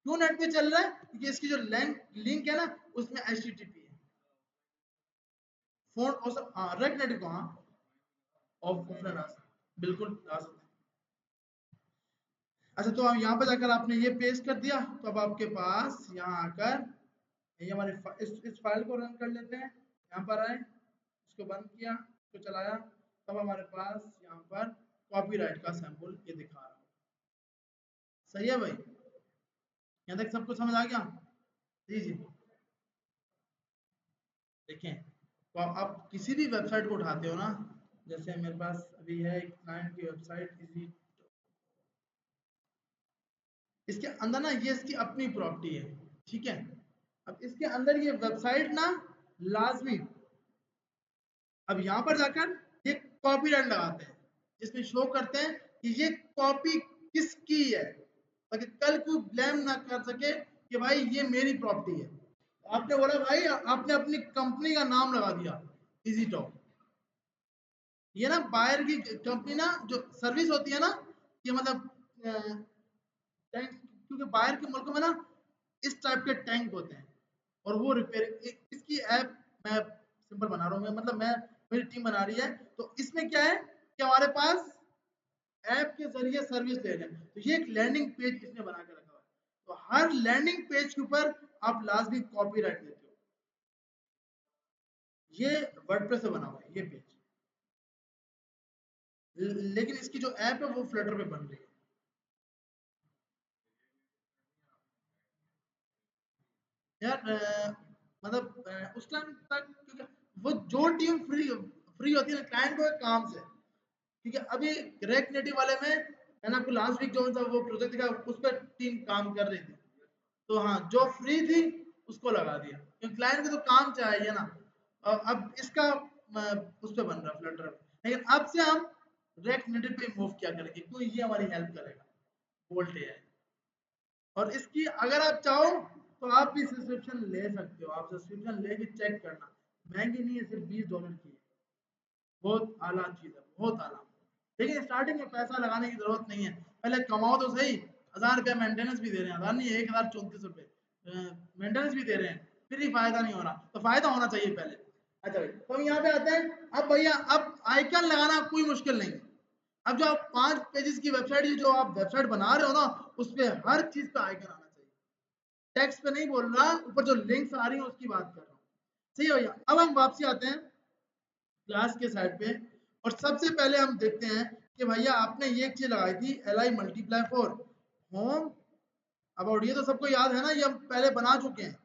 क्यों नेट पे चल रहा है? क्योंकि इसकी जो लिंक है ना उसमें HTTP है। फॉन्ट असम, हाँ रेक्ट नेटिव को, हाँ ऑफलाइन आ सकते हैं, बिल्कुल आ सकते हैं। अच्छा, तो अब यहाँ पर जाकर आपने ये पेस्ट कर दिया, तो अब आपके पास यहाँ आकर ये हमारे इस फाइल को रन कर लेते हैं, यहाँ पर आए, इसको बंद किया, इसको चलाया, तब हमारे पास यहाँ पर कॉपीराइट का सैंपल ये दिखा रहा है। सही है भाई, यहाँ तक सबको समझ आ गया? जी जी। देखें, तो आप किसी भी वेबसाइट को उठाते हो ना, जैसे मेरे पास अभी है एक क्लाइंट की वेबसाइट इजी, इसके अंदर ना ये इसकी अपनी प्रॉपर्टी है, ठीक है। अब इसके अंदर ये वेबसाइट ना लाजमी, अब यहाँ पर जाकर ये कॉपीराइट लगाते हैं, जिसमें शो करते हैं कि ये कॉपी किसकी है, ताकि कल को ब्लेम ना कर सके कि भाई ये मेरी प्रॉपर्टी है। आपने बोला भाई, आपने अपनी कंपनी का नाम लगा दिया इजी टॉक, ये ना बाहर की कंपनी ना जो सर्विस होती है ना, कि मतलब टैंक, क्योंकि बाहर के मुल्कों में ना इस टाइप के टैंक होते हैं, और वो रिपेयर, इसकी ऐप मैं सिंपल बना रहा हूँ, मैं मतलब मैं मेरी टीम बना रही है, तो इसमें क्या है कि हमारे पास ऐप के जरिए सर्विस ले रहे हैं, तो ये एक लैंडिंग पेज इसने बना के रखा हुआ है, तो हर लैंडिंग पेज के ऊपर आप लाजमी कॉपीराइट देते हो। ये वर्डप्रेस से बना हुआ है ये पेज, लेकिन इसकी जो ऐप है वो फ्लटर पे बन रही है। यार मतलब उस टाइम तक, क्योंकि वो जो टीम फ्री होती है ना क्लाइंट को काम से, क्योंकि अभी रेक्ट नेटिव वाले में मैंने आपको लास्ट वीक जो सा वो प्रोजेक्ट दिखा उस पर टीम काम कर रही थी, तो हाँ जो फ्री थी उसको लगा दिया, क्योंकि क्लाइंट को तो काम चाहिए ना। और अब इसका उस पर बन रहा फ्लटर, लेकिन अब से हम रेक्ट नेटिव पे मूव क्या करेंगे, क्यों ये हमारी हेल्प करेगा बोल्ट है। और इसकी अगर आप चाहो तो आप भी सब्सक्रिप्शन ले सकते हो, आप सब्सक्रिप्शन लेके चेक करना, महंगी नहीं है, सिर्फ $20 की है, बहुत आला चीज है, बहुत आला। लेकिन स्टार्टिंग में पैसा लगाने की जरूरत नहीं है, पहले कमाओ तो सही, 1000 रुपया मेंटेनेंस भी दे रहे हैं, 1000 नहीं 1034 रुपए मेंटेनेंस भी दे रहे हैं, फिर भी फायदा नहीं हो रहा, तो फायदा होना चाहिए पहले। अच्छा भाई, तो हम यहाँ पे आते हैं, अब भैया अब आइकन लगाना कोई मुश्किल नहीं है। अब जो आप 5 पेजेस की वेबसाइट, जो आप वेबसाइट बना रहे हो ना, उस पर हर चीज का आइकन आना चाहिए, टेक्स्ट पे नहीं बोल रहा, ऊपर जो लिंक्स आ रही है उसकी बात कर रहा हूँ। सही है भैया, अब हम वापसी आते हैं क्लास के साइड पे, और सबसे पहले हम देखते हैं कि भैया आपने ये चीज लगाई थी li multiply for home about, ये तो सबको याद है ना, ये हम पहले बना चुके हैं।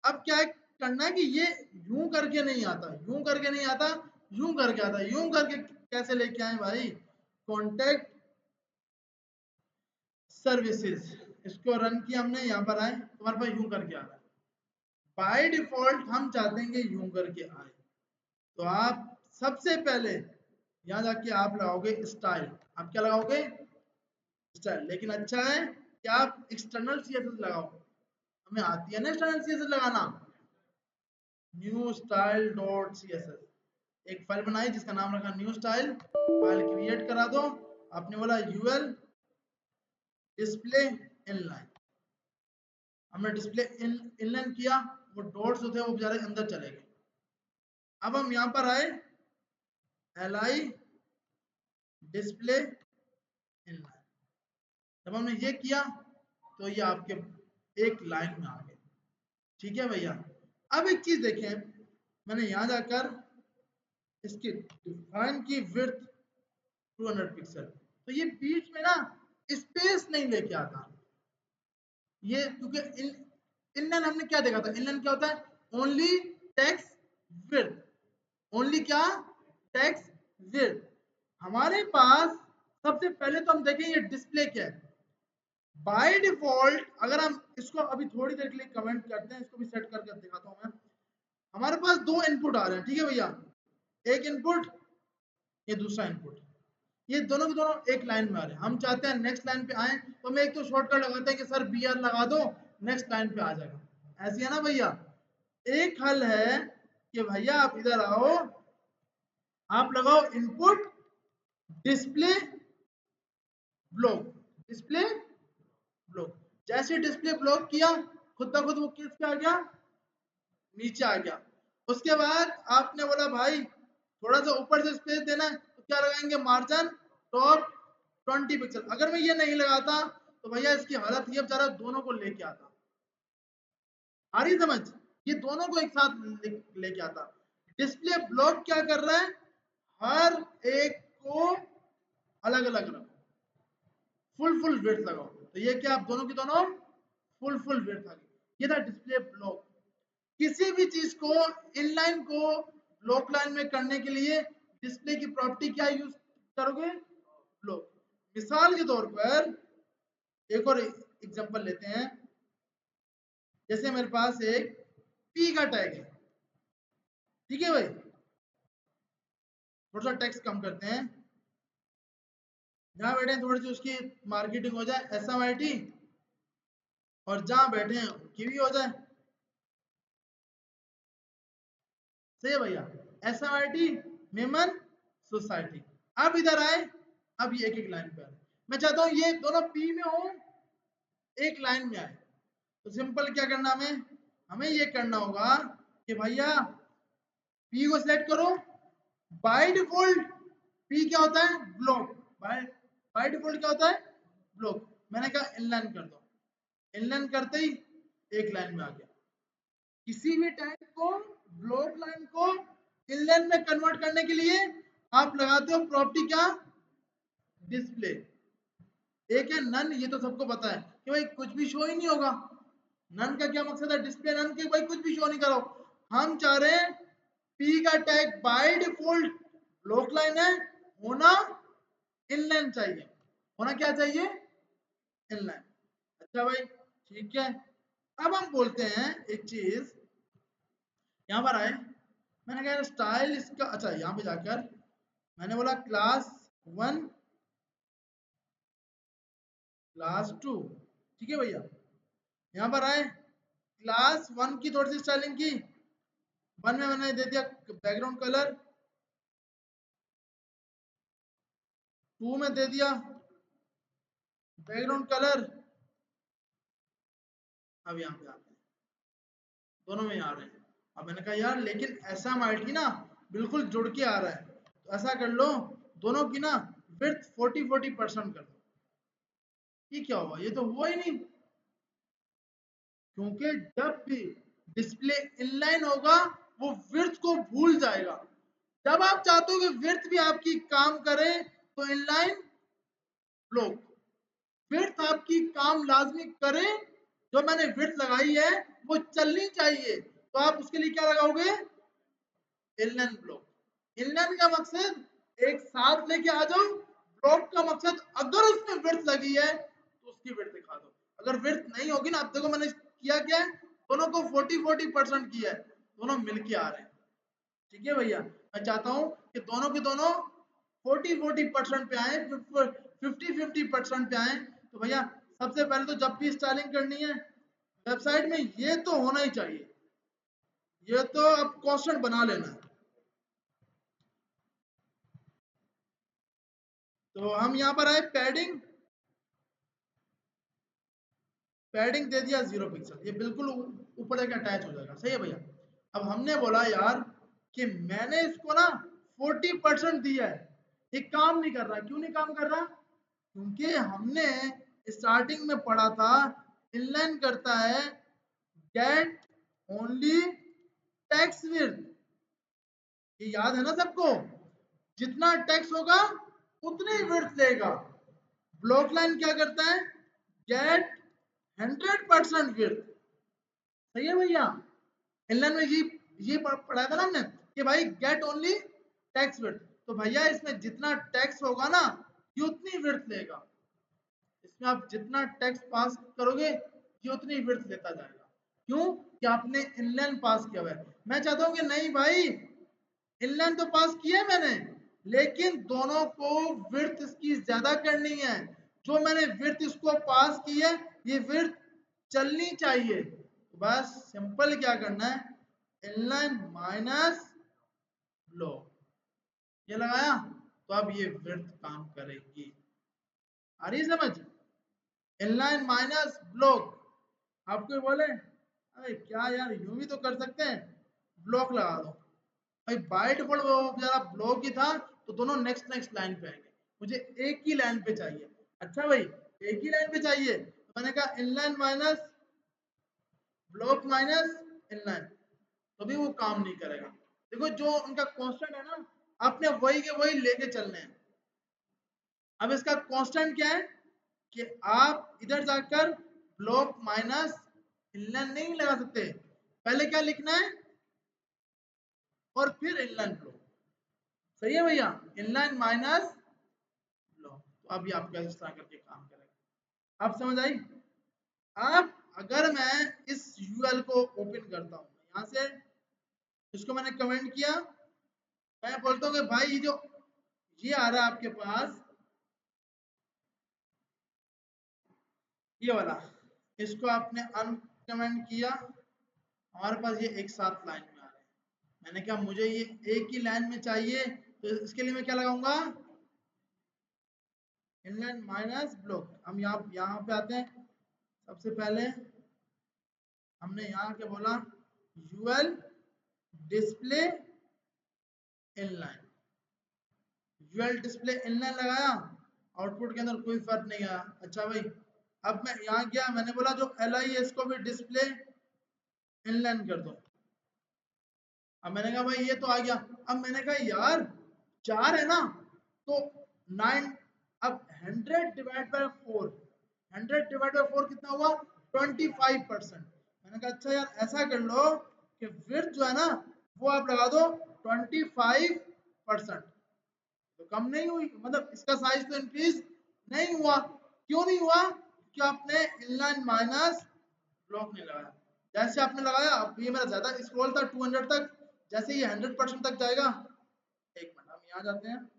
अब क्या है करना है कि ये यूं करके नहीं आता, यूं करके नहीं आता, यूं करके आता है, यूं करके कैसे लेके आए भाई, कॉन्टेक्ट सर्विसेज, इसको रन किया हमने, यहाँ पर आए, तुम्हारे पास यूं करके आ रहा है, बाय डिफॉल्ट हम चाहते हैं कि यूं करके आए, तो आप सबसे पहले यहाँ जाके आप लगाओगे स्टाइल, आप क्या लगाओगे स्टाइल, लेकिन अच्छा है कि आप एक्सटर्नल सीएसएस लगाओ, हमें आती है ना एक्सटर्नल सीएसएस लगाना, न्यू स्टाइल डॉट सीएसएस एक फाइल बनाई जिसका नाम रखा न्यू स्टाइल, फाइल क्रिएट करा दो, आपने बोला यूएल डिस्प्ले इनलाइन, हमने डिस्प्ले इनलाइन किया, वो डॉट्स जो थे वो बेचारे अंदर चले गए। अब हम यहाँ पर आए एलआई डिस्प्ले इनलाइन, जब हमने ये किया तो ये आपके एक लाइन में आ गए, ठीक है भैया। अब एक चीज देखें, मैंने यहां जाकर इसकी डिफाइन की विड्थ 200 पिक्सल, तो ये बीच में ना स्पेस नहीं लेके आता, ये क्योंकि इनलाइन हमने क्या देखा था, इनलाइन क्या होता है, ओनली टेक्स्ट विड्थ, ओनली क्या टेक्स्ट विड्थ। हमारे पास सबसे पहले तो हम देखें ये डिस्प्ले क्या है, बाय डिफॉल्ट अगर हम इसको अभी थोड़ी देर के लिए कमेंट करते हैं, इसको भी सेट करके दिखाता हूं मैं। हमारे पास दो इनपुट आ रहे हैं, ठीक है भैया, एक इनपुट, ये दूसरा इनपुट, ये दोनों के दोनों एक लाइन में आ रहे हैं। हम चाहते हैं नेक्स्ट लाइन पे आए, तो मैं एक तो शॉर्टकट लगाते हैं कि सर बी आर लगा दो, नेक्स्ट लाइन पे आ जाएगा। ऐसी है ना भैया। एक हल है कि भैया आप इधर आओ, आप लगाओ input display block, display block. जैसे डिस्प्ले ब्लॉक किया, खुद ब खुद वो किस पे आ गया, नीचे आ गया। उसके बाद आपने बोला भाई थोड़ा सा ऊपर से स्पेस देना है, तो क्या लगाएंगे, मार्जिन टॉप 20 पिक्सल। अगर मैं ये नहीं लगाता तो भैया इसकी हालत ये बेचारा दोनों को लेके आता। आ रही समझ, ये दोनों को एक साथ लेके आता। डिस्प्ले ब्लॉक क्या कर रहा है, हर एक को अलग अलग रखो, फुल विड्थ लगाओ। तो ये क्या, आप दोनों की दोनों फुल विड्थ आ गई। ये था डिस्प्ले ब्लॉक। किसी भी चीज को इनलाइन को ब्लॉक लाइन में करने के लिए डिस्प्ले की प्रॉपर्टी क्या यूज करोगे, ब्लॉक। मिसाल के तौर पर एक और एग्जांपल लेते हैं। जैसे मेरे पास एक पी का टैग है, ठीक है भाई, थोड़ा सा टेक्स्ट कम करते हैं, जहां बैठे हैं थोड़ी सी उसकी मार्केटिंग हो जाए, SMIT, और जहां बैठे हैं उनकी भी हो जाए। सही है भैया, SMIT मेमन सोसाइटी। अब इधर आए, अब ये एक एक लाइन पे आए। मैं चाहता हूं ये दोनों पी में हो, एक लाइन में आए। तो सिंपल क्या करना, हमें हमें ये करना होगा कि भैया पी को सिलेक्ट करो। बाय डिफॉल्ट पी क्या होता है, ब्लॉक। बाय बाय डिफॉल्ट क्या होता है, ब्लॉक। मैंने कहा इनलाइन कर दो, इनलाइन करते ही एक लाइन में आ गया। किसी भी टाइप को ब्लॉक लाइन को इनलाइन में कन्वर्ट करने के लिए आप लगाते हो प्रॉपर्टी क्या, डिस्प्ले। एक है नन, ये तो सबको पता है कि भाई कुछ भी शो ही नहीं होगा। नन का क्या मकसद है, डिस्प्ले नन के, भाई कुछ भी शो नहीं करो। हम चाह रहे हैं पी का tag by default block line है, होना इनलाइन चाहिए, होना क्या चाहिए, इनलाइन। अच्छा भाई ठीक है। अब हम बोलते हैं एक चीज, यहाँ पर आए, मैंने कहा स्टाइल इसका, अच्छा यहाँ पे जाकर मैंने बोला क्लास 1 क्लास 2, ठीक है भैया। यहाँ पर आए, क्लास 1 की थोड़ी सी स्टाइलिंग की, 1 में मैंने दे दिया बैकग्राउंड कलर, 2 में दे दिया बैकग्राउंड कलर। अब यहाँ पे आते हैं, दोनों में आ रहे हैं। अब मैंने कहा यार लेकिन SMIT ना बिल्कुल जुड़ के आ रहा है, तो ऐसा कर लो दोनों की ना विड्थ 40% कर दो। ये क्या हुआ, ये तो हुआ ही नहीं, क्योंकि जब भी डिस्प्ले इनलाइन होगा वो विड्थ को भूल जाएगा। जब आप चाहते हो कि विड्थ भी आपकी काम करे तो इनलाइन ब्लॉक, विड्थ आपकी काम लाजमी करे। जो मैंने विड्थ लगाई है वो चलनी चाहिए, तो आप उसके लिए क्या लगाओगे, इनलाइन ब्लॉक। इनलाइन का मकसद एक साथ लेके आ जाओ, ब्लॉक का मकसद अगर उसमें विड्थ लगी है तो उसकी विड्थ दिखा दो। अगर विड्थ नहीं होगी ना, अब देखो मैंने किया क्या है, दोनों को 40% किया है, दोनों मिलके आ रहे हैं। ठीक है भैया, मैं चाहता हूं कि दोनों के दोनों 40% पे आए, 50% पे आए। तो भैया सबसे पहले तो जब भी स्टाइलिंग करनी है वेबसाइट में, ये तो होना ही चाहिए, ये तो अब कॉन्स्टेंट बना लेना है। तो हम यहाँ पर आए, पैडिंग, पैडिंग दे दिया 0 पिक्सल, ये बिल्कुल ऊपर जाके अटैच हो जाएगा। सही है भैया। अब हमने बोला यार कि मैंने इसको ना 40% दिया है, ये काम नहीं कर रहा। क्यों नहीं काम कर रहा, क्योंकि हमने स्टार्टिंग में पढ़ा था इनलाइन करता है गेट ओनली टेक्स्ट विड्थ, ये याद है ना सबको, जितना टेक्स्ट होगा उतनी विड्थ लेगा। ब्लॉक लाइन क्या करता है, गेट 100% विड्थ। सही है भैया। इनलाइन में ये पढ़ा था ना हमने कि भाई गेट ओनली टेक्स्ट विड्थ, तो भैया इसमें जितना टेक्स्ट होगा ना ये उतनी विड्थ लेगा। इसमें आप जितना टेक्स्ट पास करोगे ये उतनी विड्थ लेता जाएगा। क्यों? कि आपने इनलाइन पास किया हुआ है। मैं चाहता हूँ कि नहीं भाई, इनलाइन तो पास किया है मैंने, लेकिन दोनों को विड्थ इसकी ज्यादा करनी है। जो मैंने विड्थ इसको पास की है ये विड्थ चलनी चाहिए। तो बस सिंपल क्या करना है, इनलाइन माइनस ब्लॉक, ये लगाया तो अब ये विड्थ काम करेगी। आ रही समझ? Inline minus block. आपको बोले अरे क्या यार, यूं भी तो कर सकते हैं, ब्लॉक लगा दो भाई। बाय डिफॉल्ट वो जरा ब्लॉक ही था, तो दोनों नेक्स्ट नेक्स्ट लाइन पे आएंगे। मुझे एक ही लाइन पे चाहिए। अच्छा भाई, एक ही लाइन पे चाहिए, तो मैंने कहा inline minus block minus inline, तो भी वो काम नहीं करेगा। देखो जो उनका कांस्टेंट है ना, आपने वही के वही लेके चलने हैं। अब इसका कांस्टेंट क्या है कि आप इधर जाकर ब्लॉक माइनस इनलाइन नहीं लगा सकते, पहले क्या लिखना है और फिर इनलाइन ब्लॉक। सही है भैया, इनलाइन माइनस ब्लॉक। तो अब ये आपका इस तरह करके काम करेगा। आप समझ आई? अब अगर मैं इस यूएल को ओपन करता हूँ यहाँ से, इसको मैंने कमेंट किया, मैं बोलता हूँ कि भाई ये जो ये आ रहा है आपके पास, ये वाला, इसको आपने अनकमेंट किया, हमारे पास ये एक साथ लाइन में आ रहे हैं। मैंने कहा मुझे ये एक ही लाइन में चाहिए, तो इसके लिए मैं क्या लगाऊंगा, इनलाइन माइनस ब्लॉक। हम यहाँ पे आते हैं। सबसे पहले हमने यहाँ क्या बोला, UL display inline, UL display inline लगाया, आउटपुट के अंदर कोई फर्क नहीं आया। अच्छा भाई, अब मैं यहाँ गया, मैंने बोला जो एल आई है इसको भी डिस्प्ले इनलाइन कर दो। अब मैंने कहा भाई ये तो आ गया। अब मैंने कहा यार 4 है ना, तो 9, अब 100 डिवाइड बाय 4, 100 डिवाइड बाय 4 कितना हुआ, 25%। मैंने कहा अच्छा यार ऐसा कर लो कि विड्थ जो है ना वो आप लगा दो 25%। तो कम नहीं हुई, मतलब इसका साइज तो इंक्रीज नहीं हुआ। क्यों नहीं हुआ? क्योंकि आपने इनलाइन माइनस ब्लॉक नहीं लगाया। जैसे आपने लगाया, अब ये मेरा ज्यादा स्क्रॉल था 200 तक, जैसे ये 100% तक जाएगा, एक मिनट हम यहाँ जाते हैं।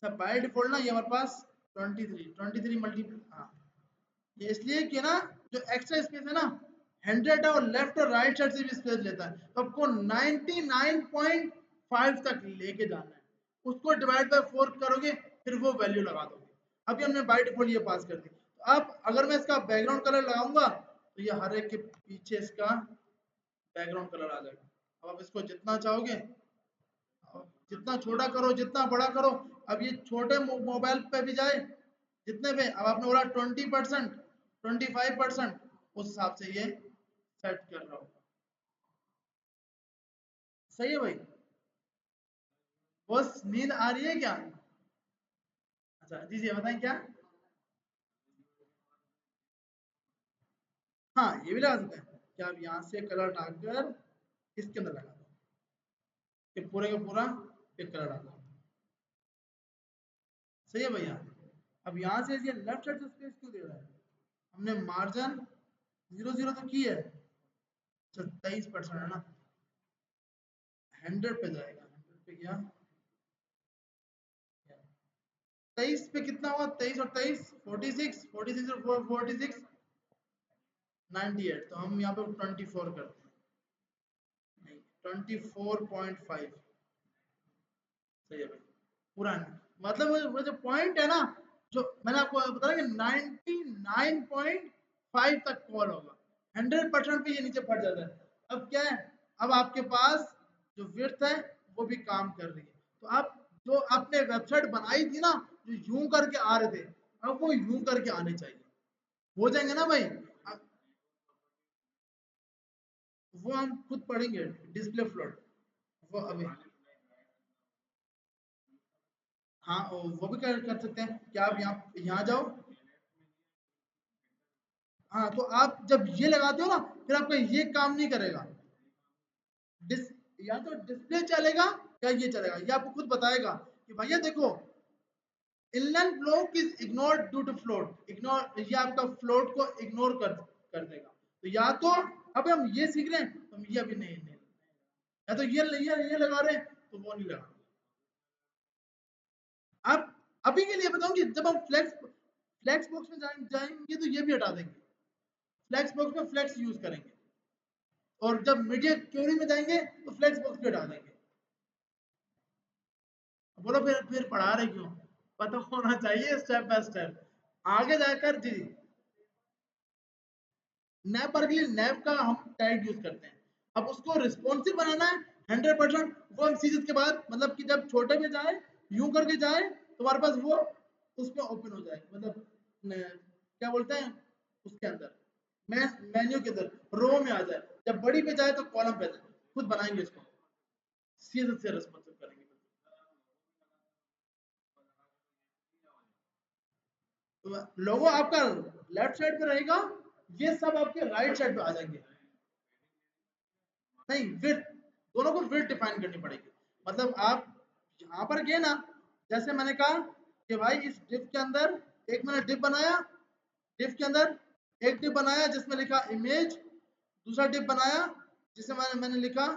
सब बाय डिफॉल्ट ना ये हमारे पास 23 मल्टीपल, हाँ ये इसलिए कि ना जो एक्स्ट्रा स्पेस है ना 100 है और लेफ्ट और राइट साइड से भी स्पेस लेता है, तो आपको 99.5 तक लेके जाना है। उसको डिवाइड बाय 4 करोगे, फिर वो वैल्यू लगा दोगे। अभी हमने बाय डिफॉल्ट ये पास कर दी। तो अब अगर मैं इसका बैकग्राउंड कलर लगाऊंगा, तो ये हर एक के पीछे इसका बैकग्राउंड कलर आ जाएगा। अब आप इसको जितना चाहोगे, जितना छोटा करो जितना बड़ा करो। अब ये छोटे मोबाइल पे भी जाए, जितने पे, अब आपने बोला 20%, 25%, उस हिसाब से ये सेट कर रहा होगा। सही है भाई? बस नींद आ रही है क्या? अच्छा जी जी बताएं क्या। हाँ ये भी लगा सकते हैं कि आप यहाँ से कलर डालकर इसके अंदर लगा दो, कि पूरे का पूरा एक कलर डाल दो। सही है भैया? अब यहाँ से ये लेफ्ट साइड से स्पेस क्यों दे रहा है? हमने मार्जिन 0 0 तो की है, 23% है ना, 100 पे जाएगा, 100 पे गया, 23 पे कितना हुआ, 23 और 23 46, 46 और 46 98, तो हम यहाँ पे 24 करते हैं, नहीं 24.5। सही है भाई, पूरा है। मतलब वो जो पॉइंट है ना, जो मैंने आपको बताया कि 99.5 तक कॉल होगा, 100% पे ये नीचे फट जाता है। अब क्या है, अब आपके पास जो विड्थ है वो भी काम कर रही है। तो आप जो आपने वेबसाइट बनाई थी ना, जो यूं करके आ रहे थे, अब वो यूं करके आने चाहिए। हो जाएंगे ना भाई? वो हम खुद पढ़ेंगे, डिस्प्ले फ्लोट वो अभी। हाँ वो भी कर सकते हैं। क्या आप यहाँ यहाँ जाओ, हाँ तो आप जब ये लगाते हो ना, फिर आपका ये काम नहीं करेगा। डिस या तो डिस्प्ले चलेगा या ये चलेगा, ये आपको खुद बताएगा कि भैया देखो inline block is ignore due to float, ignore ये आपका फ्लोट को इग्नोर कर देगा। तो या तो अब हम ये सीख रहे हैं, हम ये अभी नहीं या तो ये लगा रहे हैं तो वो नहीं लगा। अब अभी के लिए बताऊं कि जब हम फ्लेक्स बॉक्स में जाएंगे तो ये भी हटा देंगे, फ्लेक्स बॉक्स में फ्लेक्स यूज करेंगे, और जब मीडिया क्वेरी में जाएंगे तो फ्लेक्स बॉक्स भी हटा देंगे। बोलो फिर पढ़ा रहे क्यों? पता होना चाहिए स्टेप बाय स्टेप आगे जाकर। जी नैप पर के लिए नैप का हम टैग यूज करते हैं। अब उसको रिस्पॉन्सिव बनाना है 100%, वो हम सीरीज के बाद मतलब कि जब छोटे में जाए यूं करके जाए तो हमारे पास वो उसमें ओपन हो जाए, मतलब क्या बोलते हैं उसके अंदर मेन्यू के अंदर रो में आ जाए, जब बड़ी पे जाए तो कॉलम पे जाए। खुद बनाएंगे इसको, सीरीज से रिस्पॉन्सिव करेंगे। तो लोगो आपका लेफ्ट साइड पे रहेगा, ये सब आपके राइट साइड पे आ जाएंगे। नहीं विड्थ, दोनों को विड्थ डिफाइन करनी पड़ेगी। मतलब आप यहाँ पर गए ना, जैसे मैंने कहा कि भाई इस डिफ के अंदर एक मैंने डिफ बनाया, डिफ के अंदर एक डिफ बनाया जिसमें लिखा इमेज, दूसरा डिफ बनाया जिसमें मैंने लिखा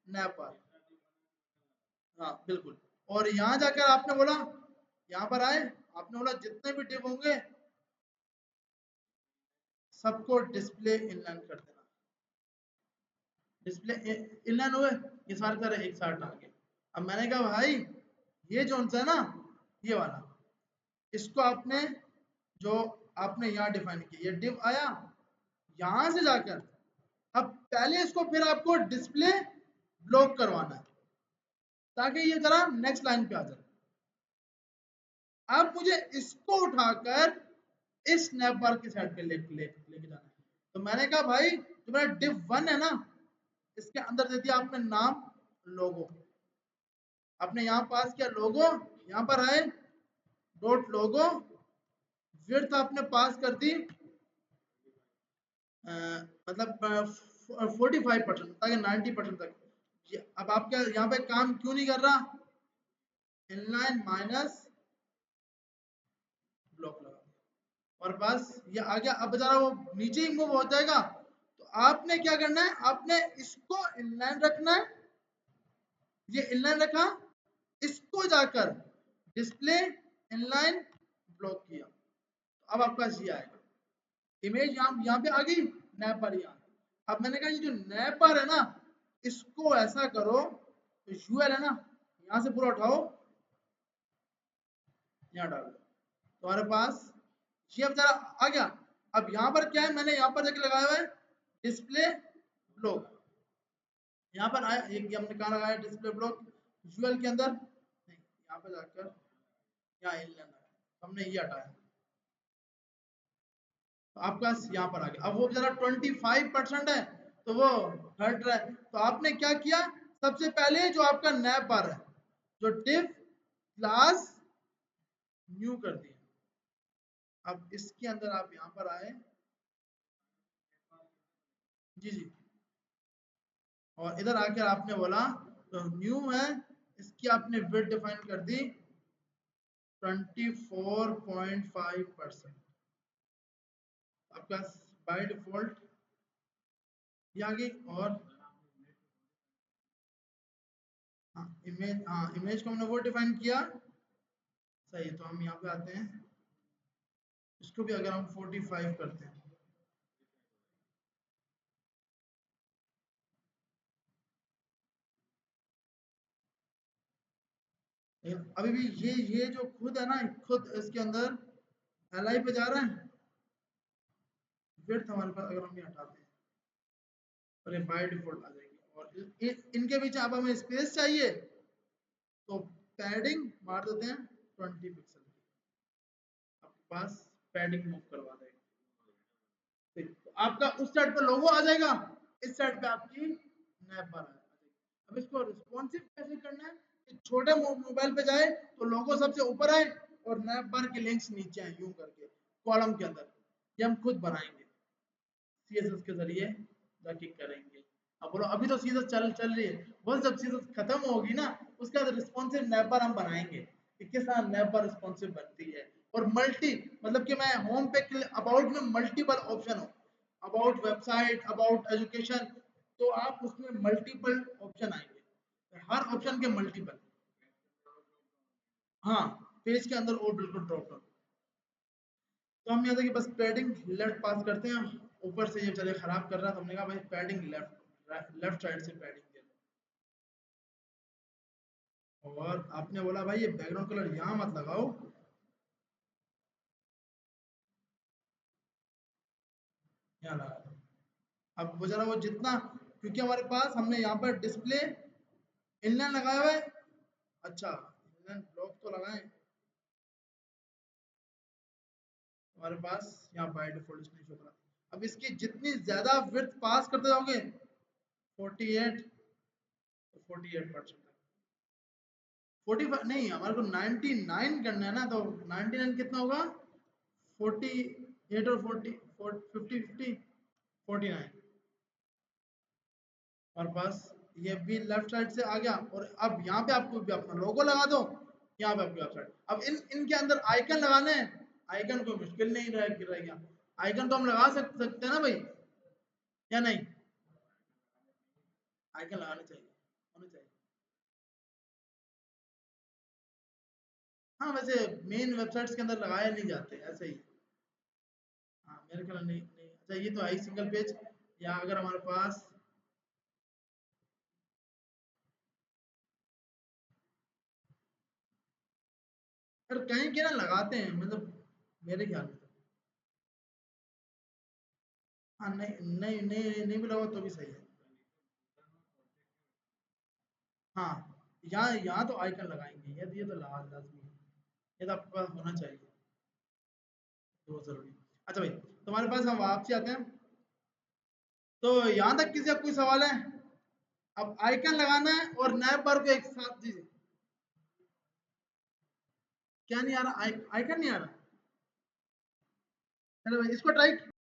नैपर। हाँ बिल्कुल। और यहाँ जाकर आपने बोला, यहाँ पर आए, आपने बोला जितने भी डिफ होंगे सबको डिस्प्ले इनलाइन कर देना। डिस्प्ले इनलाइन हुए, ये सारे तरह एक साथ डाल के। अब मैंने कहा भाई ये जो है ना, ये वाला, इसको आपने जो आपने यहाँ डिफाइन किया, ये डिव आया, यहां से जाकर अब पहले इसको फिर आपको डिस्प्ले ब्लॉक करवाना है ताकि ये जरा नेक्स्ट लाइन पे आ जाए। अब मुझे इसको उठाकर इस स्नैप बार की साइड पे लेके जाना है। तो मैंने कहा भाई जो मेरा डिव 1 है ना, इसके अंदर दे दिया आपने नाम लोगो, आपने यहाँ पास किया लोगो, यहाँ पर आए डॉट लोगो, विड्थ आपने पास कर दी मतलब 45% ताकि 90% तक। अब आपका यहाँ पे काम क्यों नहीं कर रहा? इनलाइन माइनस ब्लॉक लगा, और बस ये आ गया। अब बेचारा वो नीचे ही मूव हो जाएगा। तो आपने क्या करना है, आपने इसको इनलाइन रखना है, ये इनलाइन रखा, इसको जाकर डिस्प्ले इनलाइन ब्लॉक किया, तो अब आपका ये आएगा इमेज यहाँ पे आ गई, नैपर यहाँ। अब मैंने कहा ये जो नैपर है ना, इसको ऐसा करो, तो यूएल है ना, यहाँ से पूरा उठाओ, यहाँ डाल दो, तुम्हारे पास ये अब जरा आ गया। अब यहाँ पर क्या है, मैंने यहाँ पर जाके लगाया हुआ है डिस्प्ले ब्लॉक, यहाँ पर आया एक हमने कहा लगाया डिस्प्ले ब्लॉक यूएल के अंदर नहीं, यहाँ पर जाकर यहाँ इनलाइन हमने ये हटाया, तो आपका यहाँ पर आ गया। अब वो जरा 25% है तो वो हट रहा है, तो आपने क्या किया, सबसे पहले जो आपका नैप बार है, जो डिव क्लास न्यू कर दिया। अब इसके अंदर आप यहाँ पर आए, जी जी, और इधर आकर आपने बोला तो न्यू है, इसकी आपने विड्थ डिफाइन कर दी 24.5%। आपका बाय डिफॉल्ट ये आ गई। और हाँ इमेज को हमने वो डिफाइन किया, सही है। तो हम यहाँ पे आते हैं, इसको भी अगर हम 45 करते हैं, अभी भी ये जो खुद है ना, खुद इसके अंदर एल पे जा रहा है, विड्थ हमारे पास अगर हम ये हटाते हैं और ये बाय डिफॉल्ट आ जाएगी, और इनके बीच अब हमें स्पेस चाहिए तो पैडिंग मार देते हैं 20 पिक्सल की, आपके पास पैडिंग मूव करवा देगा। तो आपका उस साइड पर लोगो आ जाएगा, इस साइड पे आपकी नैप बार आ जाएगी। अब इसको रिस्पॉन्सिव कैसे करना है कि छोटे मोबाइल पे जाए तो लोगो सबसे ऊपर आए और नैप बार के लिंक्स नीचे आए यूं करके कॉलम के अंदर, ये हम खुद बनाएंगे सीएसएस के जरिए जाके करेंगे। अब बोलो अभी तो सीएसएस चल रही है, बस जब सीएसएस खत्म होगी ना उसके बाद रिस्पॉन्सिव नैप बार हम बनाएंगे। कि किस तरह नैप बार रिस्पॉन्सिव बनती है। और मल्टी मतलब कि मैं होम पे अबाउट में मल्टीपल ऑप्शन हो, अबाउट वेबसाइट, अबाउट एजुकेशन, तो आप उसमें मल्टीपल ऑप्शन आएंगे, हर ऑप्शन के मल्टीपल। हाँ, पेज के अंदर और बिल्कुल ड्रॉप डाउन। तो हम यहाँ देखिए बस पैडिंग लेफ्ट पास करते हैं, ऊपर से ये चले खराब कर रहा है, तो हमने कहा भाई पैडिंग लेफ्ट साइड से पैडिंग दे दो। और आपने बोला भाई ये बैकग्राउंड कलर यहाँ मत लगाओ, यहाँ लगा दो। अब वो जरा वो जितना, क्योंकि हमारे पास हमने यहाँ पर डिस्प्ले इनलाइन लगाया हुआ है। अच्छा, इनलाइन ब्लॉक तो लगाएं, हमारे पास यहाँ बाय डिफॉल्ट नहीं शो करा। अब इसकी जितनी ज्यादा विड्थ पास करते जाओगे 48 तो 48% 45 नहीं, हमारे को 99 करना है ना, तो 99 कितना होगा, 48 और 40 50 50 49। हमारे पास ये भी लेफ्ट साइड से आ गया। और अब यहाँ पे आपको भी अपना लोगो लगा दो, यहाँ पे आपकी वेबसाइट। अब इनके अंदर आइकन लगाने हैं, आइकन कोई मुश्किल नहीं रह गया। आइकन तो हम लगा सकते हैं ना भाई, या नहीं? आइकन लगाने चाहिए, होने चाहिए। हाँ, वैसे मेन वेबसाइट्स के अंदर लगाए नहीं जाते ऐसे ही। हाँ, मेरे ख्याल नहीं नहीं। अच्छा, ये तो आई सिंगल पेज, या अगर हमारे पास अगर कहीं के ना लगाते हैं, मतलब मेरे ख्याल में तो। हाँ, नहीं नहीं नहीं नहीं भी लगा तो भी सही है। हाँ, यहाँ यहाँ तो आइकन लगाएंगे, ये तो लाजमी है, ये तो आपके पास होना चाहिए, बहुत जरूरी। अच्छा भाई, तुम्हारे पास हम वापसी आते हैं। तो यहाँ तक किसी का कोई सवाल है? अब आइकन लगाना है और नैप बार को एक साथ दीजिए। क्या नहीं आ रहा? आइकन नहीं आ रहा? चलो भाई, इसको ट्राई